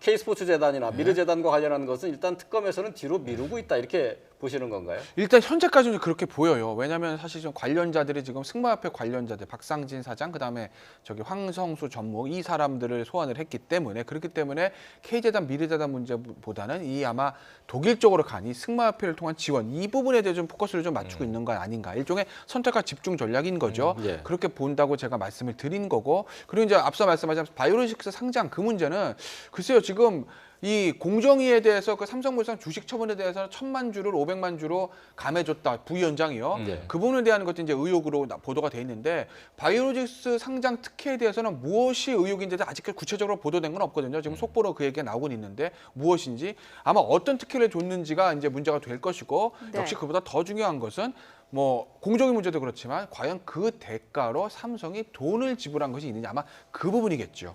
K스포츠재단이나 미르재단과 관련한 것은 일단 특검에서는 뒤로 미루고 있다 이렇게 보시는 건가요? 일단 현재까지는 그렇게 보여요. 왜냐하면 사실 좀 관련자들이 지금 승마협회 관련자들 박상진 사장 그다음에 저기 황성수 전무 이 사람들을 소환을 했기 때문에 그렇기 때문에 K재단 미르재단 문제보다는 이 아마 독일 쪽으로 간 이 승마협회를 통한 지원 이 부분에 대해 좀 포커스를 좀 맞추고 있는 건 아닌가. 일종의 선택과 집중 전략인 거죠. 그렇게 본다고 제가 말씀을 드린 거고 그리고 이제 앞서 말씀하신 바이오로직스 상장 그 문제는 글쎄요 지금 이 공정위에 대해서 그 삼성물산 주식 처분에 대해서는 1,000만 주를 500만 주로 감해줬다 부위원장이요. 그 부분에 대한 것도 이제 의혹으로 보도가 돼 있는데 바이오로직스 상장 특혜에 대해서는 무엇이 의혹인지 아직 구체적으로 보도된 건 없거든요. 지금 속보로 그 얘기가 나오고 있는데 무엇인지 아마 어떤 특혜를 줬는지가 이제 문제가 될 것이고 역시 그보다 더 중요한 것은 뭐 공정위 문제도 그렇지만 과연 그 대가로 삼성이 돈을 지불한 것이 있느냐 아마 그 부분이겠죠.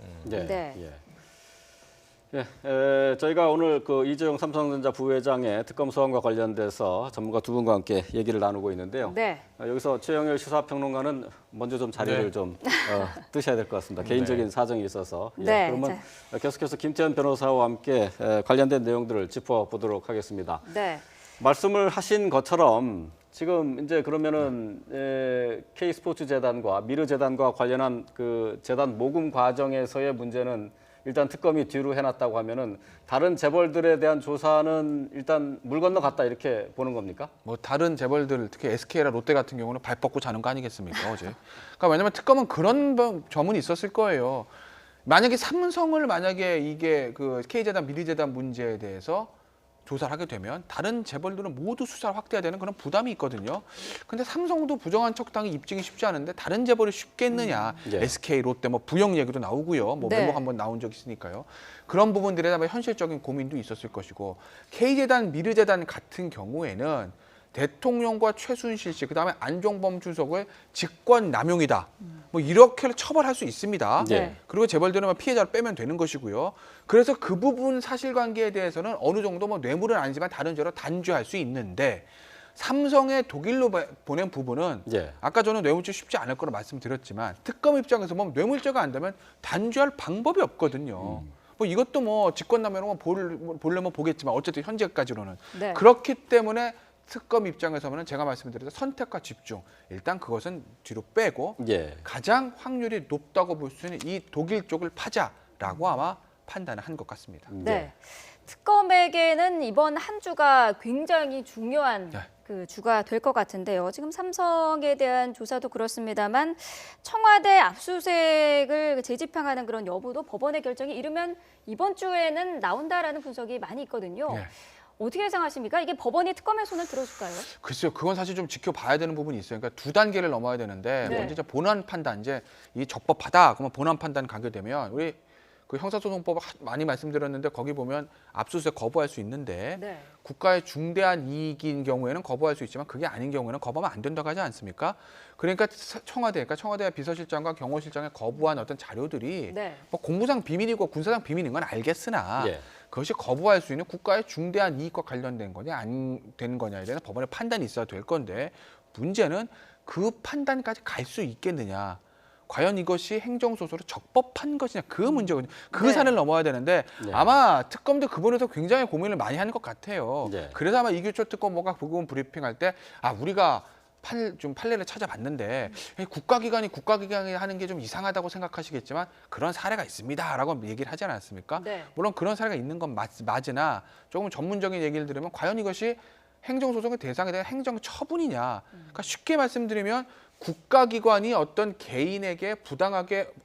저희가 오늘 그 이재용 삼성전자 부회장의 특검 소환과 관련돼서 전문가 두 분과 함께 얘기를 나누고 있는데요. 여기서 최영일 시사평론가는 먼저 좀 자리를 좀 뜨셔야 될 것 같습니다. 개인적인 사정이 있어서. 그러면 계속해서 김태현 변호사와 함께 관련된 내용들을 짚어보도록 하겠습니다. 말씀을 하신 것처럼 지금 이제 그러면은 K스포츠재단과 미르재단과 관련한 그 재단 모금 과정에서의 문제는 일단 특검이 뒤로 해놨다고 하면은 다른 재벌들에 대한 조사는 일단 물 건너갔다 이렇게 보는 겁니까? 뭐 다른 재벌들 특히 SK나 롯데 같은 경우는 발 뻗고 자는 거 아니겠습니까 어제? 그러니까 왜냐면 특검은 그런 점은 있었을 거예요. 만약에 삼성을 만약에 이게 그 K재단 미르재단 문제에 대해서 조사를 하게 되면 다른 재벌들은 모두 수사를 확대해야 되는 그런 부담이 있거든요. 근데 삼성도 부정한 척당이 입증이 쉽지 않은데 다른 재벌이 쉽겠느냐. SK, 롯데 뭐 부영 얘기도 나오고요. 뭐 멤버가 한번 나온 적 있으니까요. 그런 부분들에 대한 현실적인 고민도 있었을 것이고 K재단, 미르재단 같은 경우에는 대통령과 최순실 씨, 그다음에 안종범 주석을 직권 남용이다. 뭐 이렇게 처벌할 수 있습니다. 네. 그리고 재벌들은 피해자를 빼면 되는 것이고요. 그래서 그 부분 사실관계에 대해서는 어느 정도 뭐 뇌물은 아니지만 다른 죄로 단죄할 수 있는데 삼성의 독일로 보낸 부분은 예. 아까 저는 뇌물죄 쉽지 않을 거라 말씀드렸지만 특검 입장에서 보면 뇌물죄가 안 되면 단죄할 방법이 없거든요. 뭐 이것도 뭐 직권남용은 보려면 보겠지만 어쨌든 현재까지로는 네. 그렇기 때문에 특검 입장에서는 제가 말씀드린 선택과 집중 일단 그것은 뒤로 빼고 예. 가장 확률이 높다고 볼 수 있는 이 독일 쪽을 파자라고 아마 판단을 한 것 같습니다. 네. 특검에게는 이번 한 주가 굉장히 중요한 네. 그 주가 될 것 같은데요. 지금 삼성에 대한 조사도 그렇습니다만 청와대 압수수색을 재집행하는 그런 여부도 법원의 결정이 이르면 이번 주에는 나온다라는 분석이 많이 있거든요. 네. 어떻게 예상하십니까? 이게 법원이 특검의 손을 들어줄까요? 글쎄요, 그건 사실 좀 지켜봐야 되는 부분이 있어요. 그러니까 두 단계를 넘어야 되는데 네. 먼저 이제 본안 판단, 이제 이 적법하다 그러면 본안 판단 가게 되면 우리 그 형사소송법 많이 말씀드렸는데 거기 보면 압수수색 거부할 수 있는데 네. 국가의 중대한 이익인 경우에는 거부할 수 있지만 그게 아닌 경우에는 거부하면 안 된다고 하지 않습니까? 그러니까 청와대 비서실장과 경호실장이 거부한 어떤 자료들이 네. 뭐 공무상 비밀이고 군사상 비밀인 건 알겠으나 예. 그것이 거부할 수 있는 국가의 중대한 이익과 관련된 거냐 안 된 거냐에 대한 법원의 판단이 있어야 될 건데 문제는 그 판단까지 갈 수 있겠느냐. 과연 이것이 행정소송으로 적법한 것이냐 그 문제거든요. 그 네. 산을 넘어야 되는데 네. 아마 특검도 그 부분에서 굉장히 고민을 많이 하는 것 같아요. 네. 그래서 아마 이규철 특검보가 그 부분 브리핑할 때 우리가 판례를 찾아봤는데 국가기관이 하는 게 좀 이상하다고 생각하시겠지만 그런 사례가 있습니다라고 얘기를 하지 않았습니까? 네. 물론 그런 사례가 있는 건 맞으나 조금 전문적인 얘기를 들으면 과연 이것이 행정소송의 대상에 대한 행정처분이냐. 그러니까 쉽게 말씀드리면 국가기관이 어떤 개인에게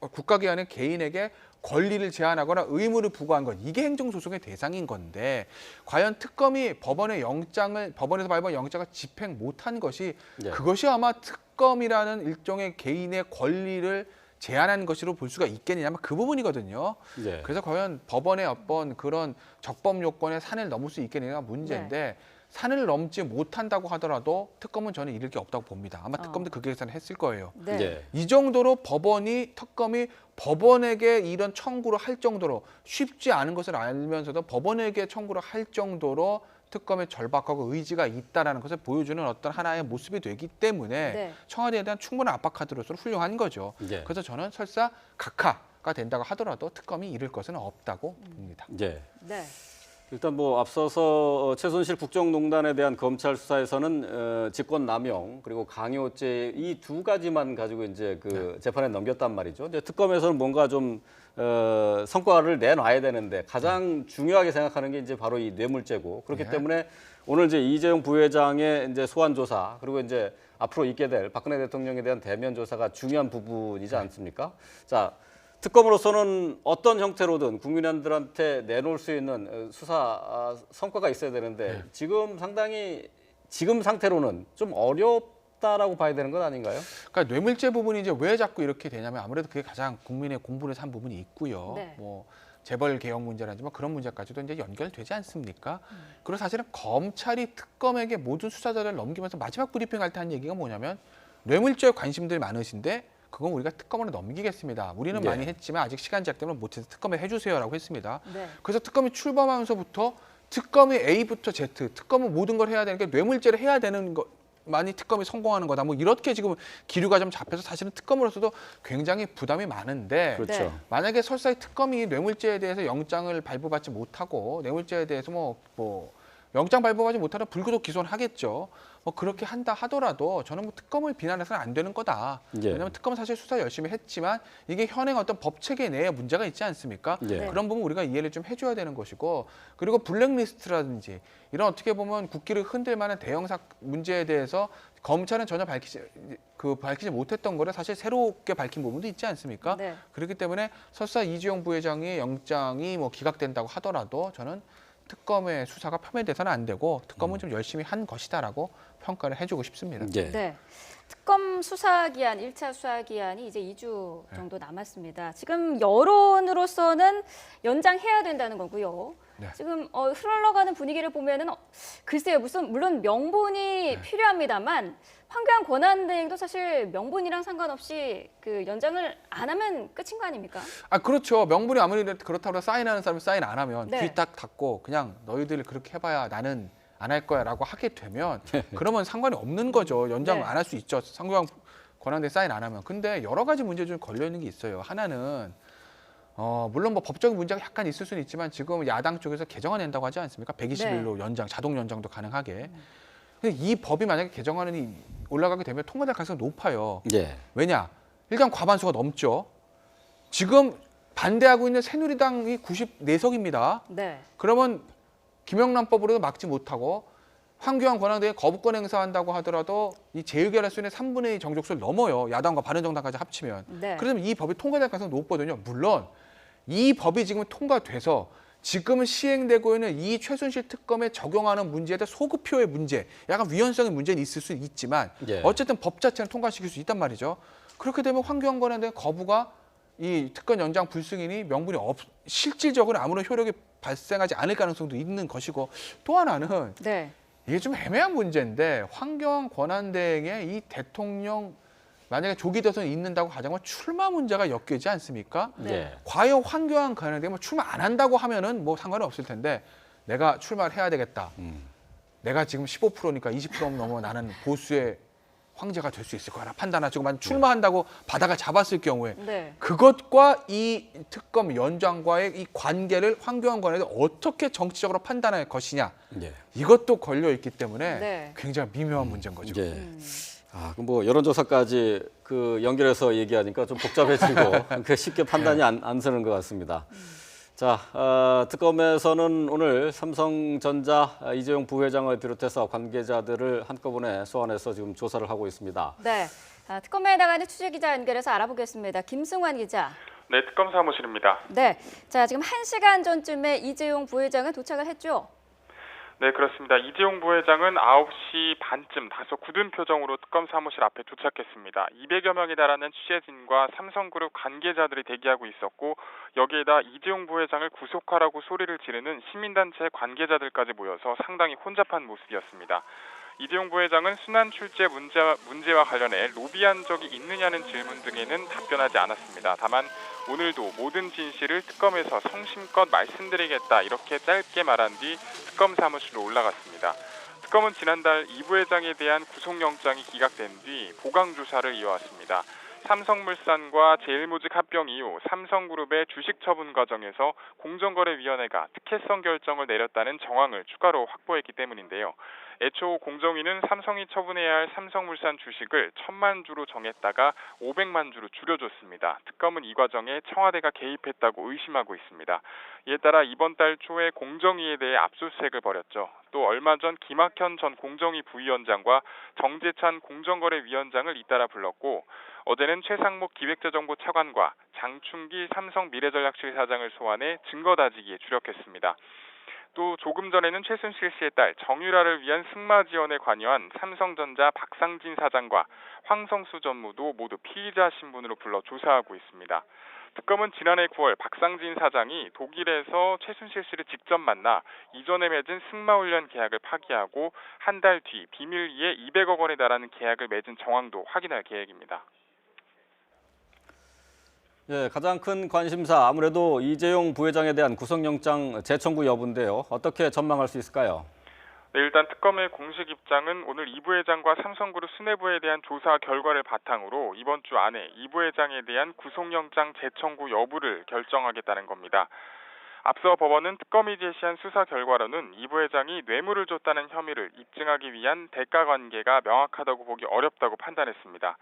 국가기관의 개인에게 권리를 제한하거나 의무를 부과한 것 이게 행정소송의 대상인 건데 과연 특검이 법원에서 발부한 영장을 집행 못한 것이 네. 그것이 아마 특검이라는 일종의 개인의 권리를 제한하는 것으로 볼 수가 있겠느냐 아마 그 부분이거든요. 네. 그래서 과연 법원의 어떤 그런 적법 요건의 산을 넘을 수 있겠느냐가 문제인데 산을 넘지 못한다고 하더라도 특검은 저는 잃을 게 없다고 봅니다. 아마 특검도 그 계산을 했을 거예요. 네. 예. 이 정도로 특검이 법원에게 이런 청구를 할 정도로 쉽지 않은 것을 알면서도 법원에게 청구를 할 정도로 특검의 절박하고 의지가 있다는 것을 보여주는 어떤 하나의 모습이 되기 때문에 네. 청와대에 대한 충분한 압박 카드로서 훌륭한 거죠. 예. 그래서 저는 설사 각하가 된다고 하더라도 특검이 잃을 것은 없다고 봅니다. 예. 네. 일단 뭐 앞서서 최순실 국정농단에 대한 검찰 수사에서는 직권남용 그리고 강요죄 이 두 가지만 가지고 이제 그 재판에 넘겼단 말이죠. 이제 특검에서는 뭔가 좀 성과를 내놔야 되는데 가장 중요하게 생각하는 게 이제 바로 이 뇌물죄고 그렇기 네. 때문에 오늘 이제 이재용 부회장의 이제 소환 조사 그리고 이제 앞으로 있게 될 박근혜 대통령에 대한 대면 조사가 중요한 부분이지 않습니까? 자. 특검으로서는 어떤 형태로든 국민들한테 내놓을 수 있는 수사 성과가 있어야 되는데 지금 상태로는 좀 어렵다라고 봐야 되는 건 아닌가요? 그러니까 뇌물죄 부분이 이제 왜 자꾸 이렇게 되냐면 아무래도 그게 가장 국민의 공분을 산 부분이 있고요. 네. 뭐 재벌 개혁 문제라든지 뭐 그런 문제까지도 이제 연결되지 않습니까? 그리고 사실은 검찰이 특검에게 모든 수사자를 넘기면서 마지막 브리핑할 때 한 얘기가 뭐냐면 뇌물죄에 관심들이 많으신데 그건 우리가 특검으로 넘기겠습니다. 우리는 네. 많이 했지만 아직 시간 제약 때문에 못해서 특검에 해주세요라고 했습니다. 네. 그래서 특검이 출범하면서부터 특검이 A부터 Z, 특검은 모든 걸 해야 되는 게 뇌물죄를 해야 되는 것만이 특검이 성공하는 거다. 뭐 이렇게 지금 기류가 좀 잡혀서 사실은 특검으로서도 굉장히 부담이 많은데 그렇죠. 네. 만약에 설사 특검이 뇌물죄에 대해서 영장을 발부받지 못하고 뇌물죄에 대해서 뭐 영장 발부하지 못하면 불구속 기소는 하겠죠. 뭐 그렇게 한다 하더라도 저는 뭐 특검을 비난해서는 안 되는 거다. 예. 왜냐하면 특검은 사실 수사 열심히 했지만 이게 현행 어떤 법 체계 내에 문제가 있지 않습니까? 예. 그런 부분 우리가 이해를 좀 해줘야 되는 것이고 그리고 블랙리스트라든지 이런 어떻게 보면 국기를 흔들 만한 대형 문제에 대해서 검찰은 전혀 밝히지 못했던 거를 사실 새롭게 밝힌 부분도 있지 않습니까? 네. 그렇기 때문에 설사 이재용 부회장의 영장이 뭐 기각된다고 하더라도 저는 특검의 수사가 폄훼돼서는 안 되고 특검은 좀 열심히 한 것이다라고 평가를 해주고 싶습니다. 예. 네. 특검 수사 기한, 1차 수사 기한이 이제 2주 정도 남았습니다. 지금 여론으로서는 연장해야 된다는 거고요. 네. 지금 흘러가는 분위기를 보면은 글쎄요, 물론 명분이 필요합니다만 황교안 권한대행도 사실 명분이랑 상관없이 그 연장을 안 하면 끝인 거 아닙니까? 아 그렇죠. 명분이 아무리 그렇다고 사인하는 사람이 사인 안 하면 네. 귀 딱 닫고 그냥 너희들 그렇게 해봐야 나는 안 할 거야라고 하게 되면 그러면 상관이 없는 거죠. 연장 네. 안 할 수 있죠. 상교안 권한대 사인 안 하면. 근데 여러 가지 문제 좀 걸려 있는 게 있어요. 하나는 물론 뭐 법적인 문제가 약간 있을 수는 있지만 지금 야당 쪽에서 개정안 낸다고 하지 않습니까? 120일로 연장, 자동 연장도 가능하게. 근데 이 법이 만약에 개정안이 올라가게 되면 통과될 가능성이 높아요. 예. 왜냐? 일단 과반수가 넘죠. 지금 반대하고 있는 새누리당이 94석입니다. 네. 그러면 김영란법으로도 막지 못하고 황교안 권한대행 거부권 행사한다고 하더라도 이 재의결할 수 있는 3분의 2 정족수를 넘어요. 야당과 바른정당까지 합치면. 네. 그러면 이 법이 통과될 가능성이 높거든요. 물론 이 법이 지금 통과돼서 지금 시행되고 있는 이 최순실 특검에 적용하는 문제에 대한 소급표의 문제, 약간 위헌성의 문제는 있을 수 있지만 예. 어쨌든 법 자체는 통과시킬 수 있단 말이죠. 그렇게 되면 황교안 권한대행 거부가 이 특검 연장 불승인이 명분이 실질적으로 아무런 효력이 발생하지 않을 가능성도 있는 것이고 또 하나는 네. 이게 좀 애매한 문제인데 황교안 권한대행의 이 대통령 만약에 조기 대선이 있는다고 가정하면 출마 문제가 엮이지 않습니까? 예. 과연 황교안 권한대행은 출마 안 한다고 하면은 뭐 상관은 없을 텐데 내가 출마를 해야 되겠다. 내가 지금 15%니까 20% 넘어 나는 보수의 황제가 될 수 있을 거라 판단하시고 만약 출마한다고 바닥을 잡았을 경우에 네. 그것과 이 특검 연장과의 이 관계를 황교안 권한대행이 어떻게 정치적으로 판단할 것이냐 예. 이것도 걸려 있기 때문에 네. 굉장히 미묘한 문제인 거죠. 예. 아, 그럼 뭐 여론조사까지 그 연결해서 얘기하니까 좀 복잡해지고 그 쉽게 판단이 안 서는 것 같습니다. 자, 특검에서는 오늘 삼성전자 이재용 부회장을 비롯해서 관계자들을 한꺼번에 소환해서 지금 조사를 하고 있습니다. 네. 특검에 나가는 취재기자 연결해서 알아보겠습니다. 김승환 기자. 네, 특검 사무실입니다. 네. 자, 지금 1시간 전쯤에 이재용 부회장은 도착을 했죠? 네, 그렇습니다. 이재용 부회장은 9시 반쯤 다소 굳은 표정으로 특검 사무실 앞에 도착했습니다. 200여 명에 달하는 취재진과 삼성그룹 관계자들이 대기하고 있었고 여기에다 이재용 부회장을 구속하라고 소리를 지르는 시민단체 관계자들까지 모여서 상당히 혼잡한 모습이었습니다. 이재용 부회장은 순환 출제 문제와 관련해 로비한 적이 있느냐는 질문 등에는 답변하지 않았습니다. 다만 오늘도 모든 진실을 특검에서 성심껏 말씀드리겠다 이렇게 짧게 말한 뒤 특검 사무실로 올라갔습니다. 특검은 지난달 이 부회장에 대한 구속영장이 기각된 뒤 보강조사를 이어왔습니다. 삼성물산과 제일모직 합병 이후 삼성그룹의 주식 처분 과정에서 공정거래위원회가 특혜성 결정을 내렸다는 정황을 추가로 확보했기 때문인데요. 애초 공정위는 삼성이 처분해야 할 삼성물산 주식을 1,000만 주로 정했다가 500만 주로 줄여줬습니다. 특검은 이 과정에 청와대가 개입했다고 의심하고 있습니다. 이에 따라 이번 달 초에 공정위에 대해 압수수색을 벌였죠. 또 얼마 전 김학현 전 공정위 부위원장과 정재찬 공정거래위원장을 잇따라 불렀고 어제는 최상목 기획재정부 차관과 장충기 삼성미래전략실 사장을 소환해 증거다지기에 주력했습니다. 또 조금 전에는 최순실 씨의 딸 정유라를 위한 승마 지원에 관여한 삼성전자 박상진 사장과 황성수 전무도 모두 피의자 신분으로 불러 조사하고 있습니다. 특검은 지난해 9월 박상진 사장이 독일에서 최순실 씨를 직접 만나 이전에 맺은 승마훈련 계약을 파기하고 한 달 뒤 비밀리에 200억 원에 달하는 계약을 맺은 정황도 확인할 계획입니다. 예, 가장 큰 관심사 아무래도 이재용 부회장에 대한 구속영장 재청구 여부인데요. 어떻게 전망할 수 있을까요? 네, 일단 특검의 공식 입장은 오늘 이 부회장과 삼성그룹 수뇌부에 대한 조사 결과를 바탕으로 이번 주 안에 이 부회장에 대한 구속영장 재청구 여부를 결정하겠다는 겁니다. 앞서 법원은 특검이 제시한 수사 결과로는 이 부회장이 뇌물을 줬다는 혐의를 입증하기 위한 대가 관계가 명확하다고 보기 어렵다고 판단했습니다.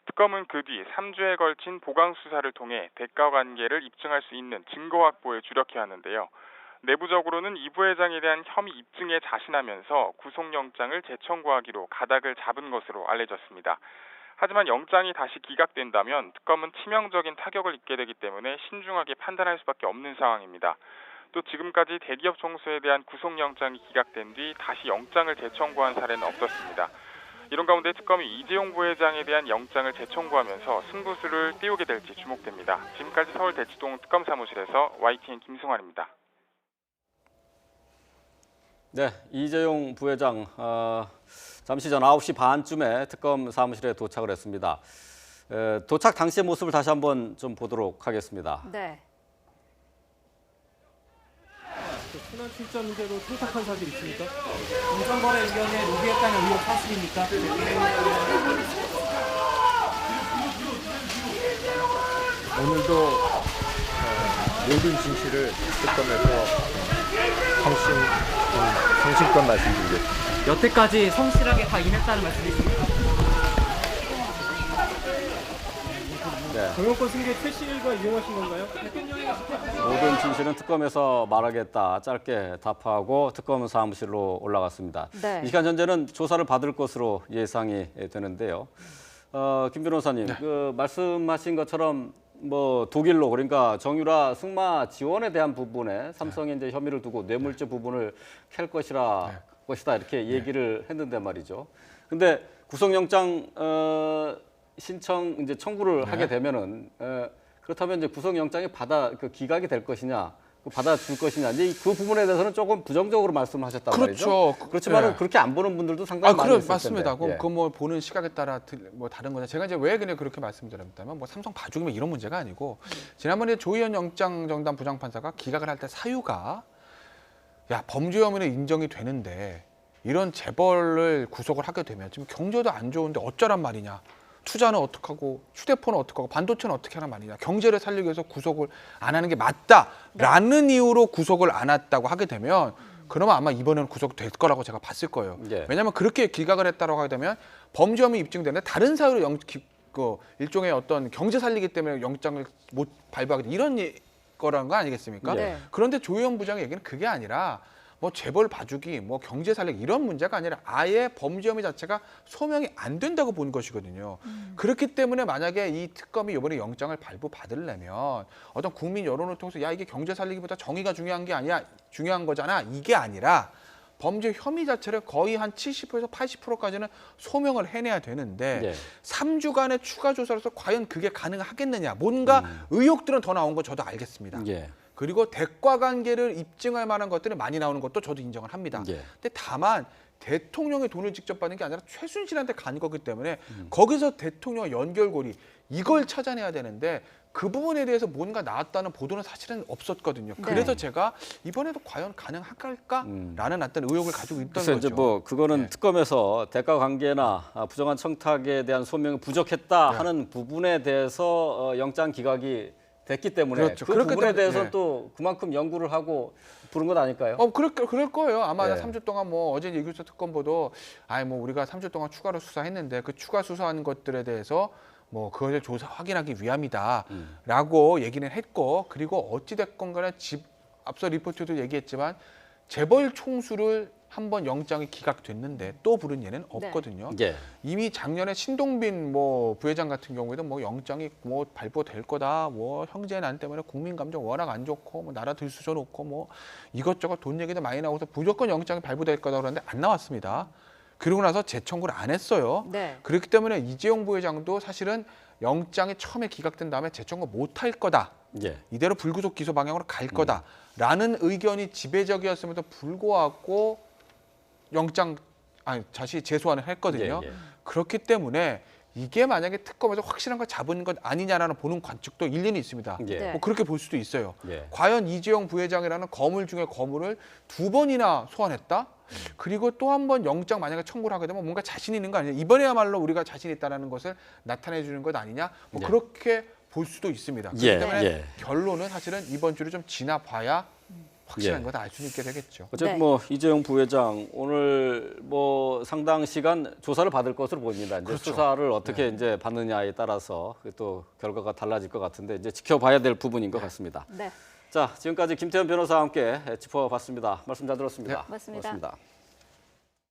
특검은 그 뒤 3주에 걸친 보강 수사를 통해 대가 관계를 입증할 수 있는 증거 확보에 주력해야 하는데요. 내부적으로는 이 부회장에 대한 혐의 입증에 자신하면서 구속영장을 재청구하기로 가닥을 잡은 것으로 알려졌습니다. 하지만 영장이 다시 기각된다면 특검은 치명적인 타격을 입게 되기 때문에 신중하게 판단할 수밖에 없는 상황입니다. 또 지금까지 대기업 총수에 대한 구속영장이 기각된 뒤 다시 영장을 재청구한 사례는 없었습니다. 이런 가운데 특검이 이재용 부회장에 대한 영장을 재청구하면서 승부수를 띄우게 될지 주목됩니다. 지금까지 서울 대치동 특검 사무실에서 YTN 김승환입니다. 네, 이재용 부회장 잠시 전 9시 반쯤에 특검 사무실에 도착을 했습니다. 도착 당시의 모습을 다시 한번 좀 보도록 하겠습니다. 네. 순환 출자 문제로 청탁한 사실 있습니까? 공정거래 의견에 로비했다는 의혹 사실입니까? 오늘도 모든 진실을 특검에서 성심껏 말씀드리겠습니다. 여태까지 성실하게 다 임했다는 말씀이십니까? 네, 경영권 승계 최씨일과 이용하신 건가요? 모든 진실은 특검에서 말하겠다 짧게 답하고 특검 사무실로 올라갔습니다. 네. 이 시간 현재는 조사를 받을 것으로 예상이 되는데요. 김 변호사님, 그 말씀하신 것처럼 뭐 독일로 그러니까 정유라 승마 지원에 대한 부분에 삼성이 이제 혐의를 두고 뇌물죄 부분을 캘 것이다 이렇게 얘기를 했는데 말이죠. 근데 구속영장 신청 이제 청구를 하게 되면은 그렇다면 이제 구속영장이 기각이 될 것이냐, 받아줄 것이냐, 이제 그 부분에 대해서는 조금 부정적으로 말씀하셨단 말이죠. 그렇죠. 그렇지만은 네. 그렇게 안 보는 분들도 상당히 많이 있을 맞습니다. 텐데. 그 뭐 보는 시각에 따라 뭐 다른 거죠. 제가 이제 왜 그냥 그렇게 말씀드렸다면 뭐 삼성 봐주기면 이런 문제가 아니고 지난번에 조희연 영장정당 부장판사가 기각을 할 때 사유가 범죄 혐의는 인정이 되는데 이런 재벌을 구속을 하게 되면 지금 경제도 안 좋은데 어쩌란 말이냐. 투자는 어떡하고 휴대폰은 어떡하고 반도체는 어떻게 하란 말이냐. 경제를 살리기 위해서 구속을 안 하는 게 맞다라는 이유로 구속을 안 했다고 하게 되면 그러면 아마 이번에는 구속될 거라고 제가 봤을 거예요. 예. 왜냐하면 그렇게 기각을 했다고 하게 되면 범죄 혐의 입증되는데 다른 사유로 일종의 어떤 경제 살리기 때문에 영장을 못 발부하게 이런 거라는 거 아니겠습니까? 네. 그런데 조희연 부장의 얘기는 그게 아니라 뭐 재벌 봐주기, 뭐 경제 살리기 이런 문제가 아니라 아예 범죄 혐의 자체가 소명이 안 된다고 본 것이거든요. 그렇기 때문에 만약에 이 특검이 이번에 영장을 발부받으려면 어떤 국민 여론을 통해서 이게 경제 살리기보다 정의가 중요한 게 아니야, 중요한 거잖아. 이게 아니라 범죄 혐의 자체를 거의 한 70%에서 80%까지는 소명을 해내야 되는데 예. 3주간의 추가 조사로서 과연 그게 가능하겠느냐. 뭔가 의혹들은 더 나온 건 저도 알겠습니다. 예. 그리고 대과 관계를 입증할 만한 것들이 많이 나오는 것도 저도 인정을 합니다. 예. 근데 다만 대통령의 돈을 직접 받는 게 아니라 최순실한테 간 거기 때문에 거기서 대통령의 연결고리 이걸 찾아내야 되는데 그 부분에 대해서 뭔가 나왔다는 보도는 사실은 없었거든요. 그래서 제가 이번에도 과연 가능할까라는 어떤 의혹을 가지고 있던 그래서 거죠. 이제 뭐 그거는 네. 특검에서 대가 관계나 부정한 청탁에 대한 소명이 부족했다 네. 하는 부분에 대해서 영장 기각이 됐기 때문에 그렇죠. 그 그렇기 부분에 때문에, 대해서 네. 또 그만큼 연구를 하고 부른 것 아닐까요? 그럴 거예요. 아마 네. 3주 동안 뭐 어제 이규수 특검보도 뭐 우리가 3주 동안 추가로 수사했는데 그 추가 수사한 것들에 대해서 뭐 그것을 조사 확인하기 위함이다라고 얘기는 했고 그리고 어찌 됐건 간에 앞서 리포트도 얘기했지만 재벌 총수를 한번 영장이 기각됐는데 또 부른 예는 없거든요. 예. 이미 작년에 신동빈 부회장 같은 경우에도 영장이 발부될 거다. 형제 난 때문에 국민 감정 워낙 안 좋고 나라 들쑤셔 놓고 이것저것 돈 얘기도 많이 나오서 무조건 영장이 발부될 거다 그러는데 안 나왔습니다. 그러고 나서 재청구를 안 했어요. 네. 그렇기 때문에 이재용 부회장도 사실은 영장이 처음에 기각된 다음에 재청구 못 할 거다. 예. 이대로 불구속 기소 방향으로 갈 거다라는 의견이 지배적이었음에도 불구하고 다시 재소환을 했거든요. 예, 예. 그렇기 때문에 이게 만약에 특검에서 확실한 걸 잡은 것 아니냐라는 보는 관측도 일리는 있습니다. 예. 네. 그렇게 볼 수도 있어요. 예. 과연 이재용 부회장이라는 거물 중에 거물을 2번이나 소환했다? 그리고 또 한 번 영장 만약에 청구를 하게 되면 뭔가 자신 있는 거 아니냐? 이번에야말로 우리가 자신 있다는 것을 나타내 주는 것 아니냐? 예. 그렇게 볼 수도 있습니다. 그렇기 예, 때문에 예. 결론은 사실은 이번 주를 좀 지나봐야 확실한 예. 걸 알 수 있게 되겠죠. 어쨌든 네. 이재용 부회장 오늘 상당 시간 조사를 받을 것으로 보입니다. 이제 그렇죠. 수사를 어떻게 이제 받느냐에 따라서 또 결과가 달라질 것 같은데 이제 지켜봐야 될 부분인 것 같습니다. 네. 자, 지금까지 김태현 변호사와 함께 짚어봤습니다. 말씀 잘 들었습니다. 고맙습니다. 고맙습니다.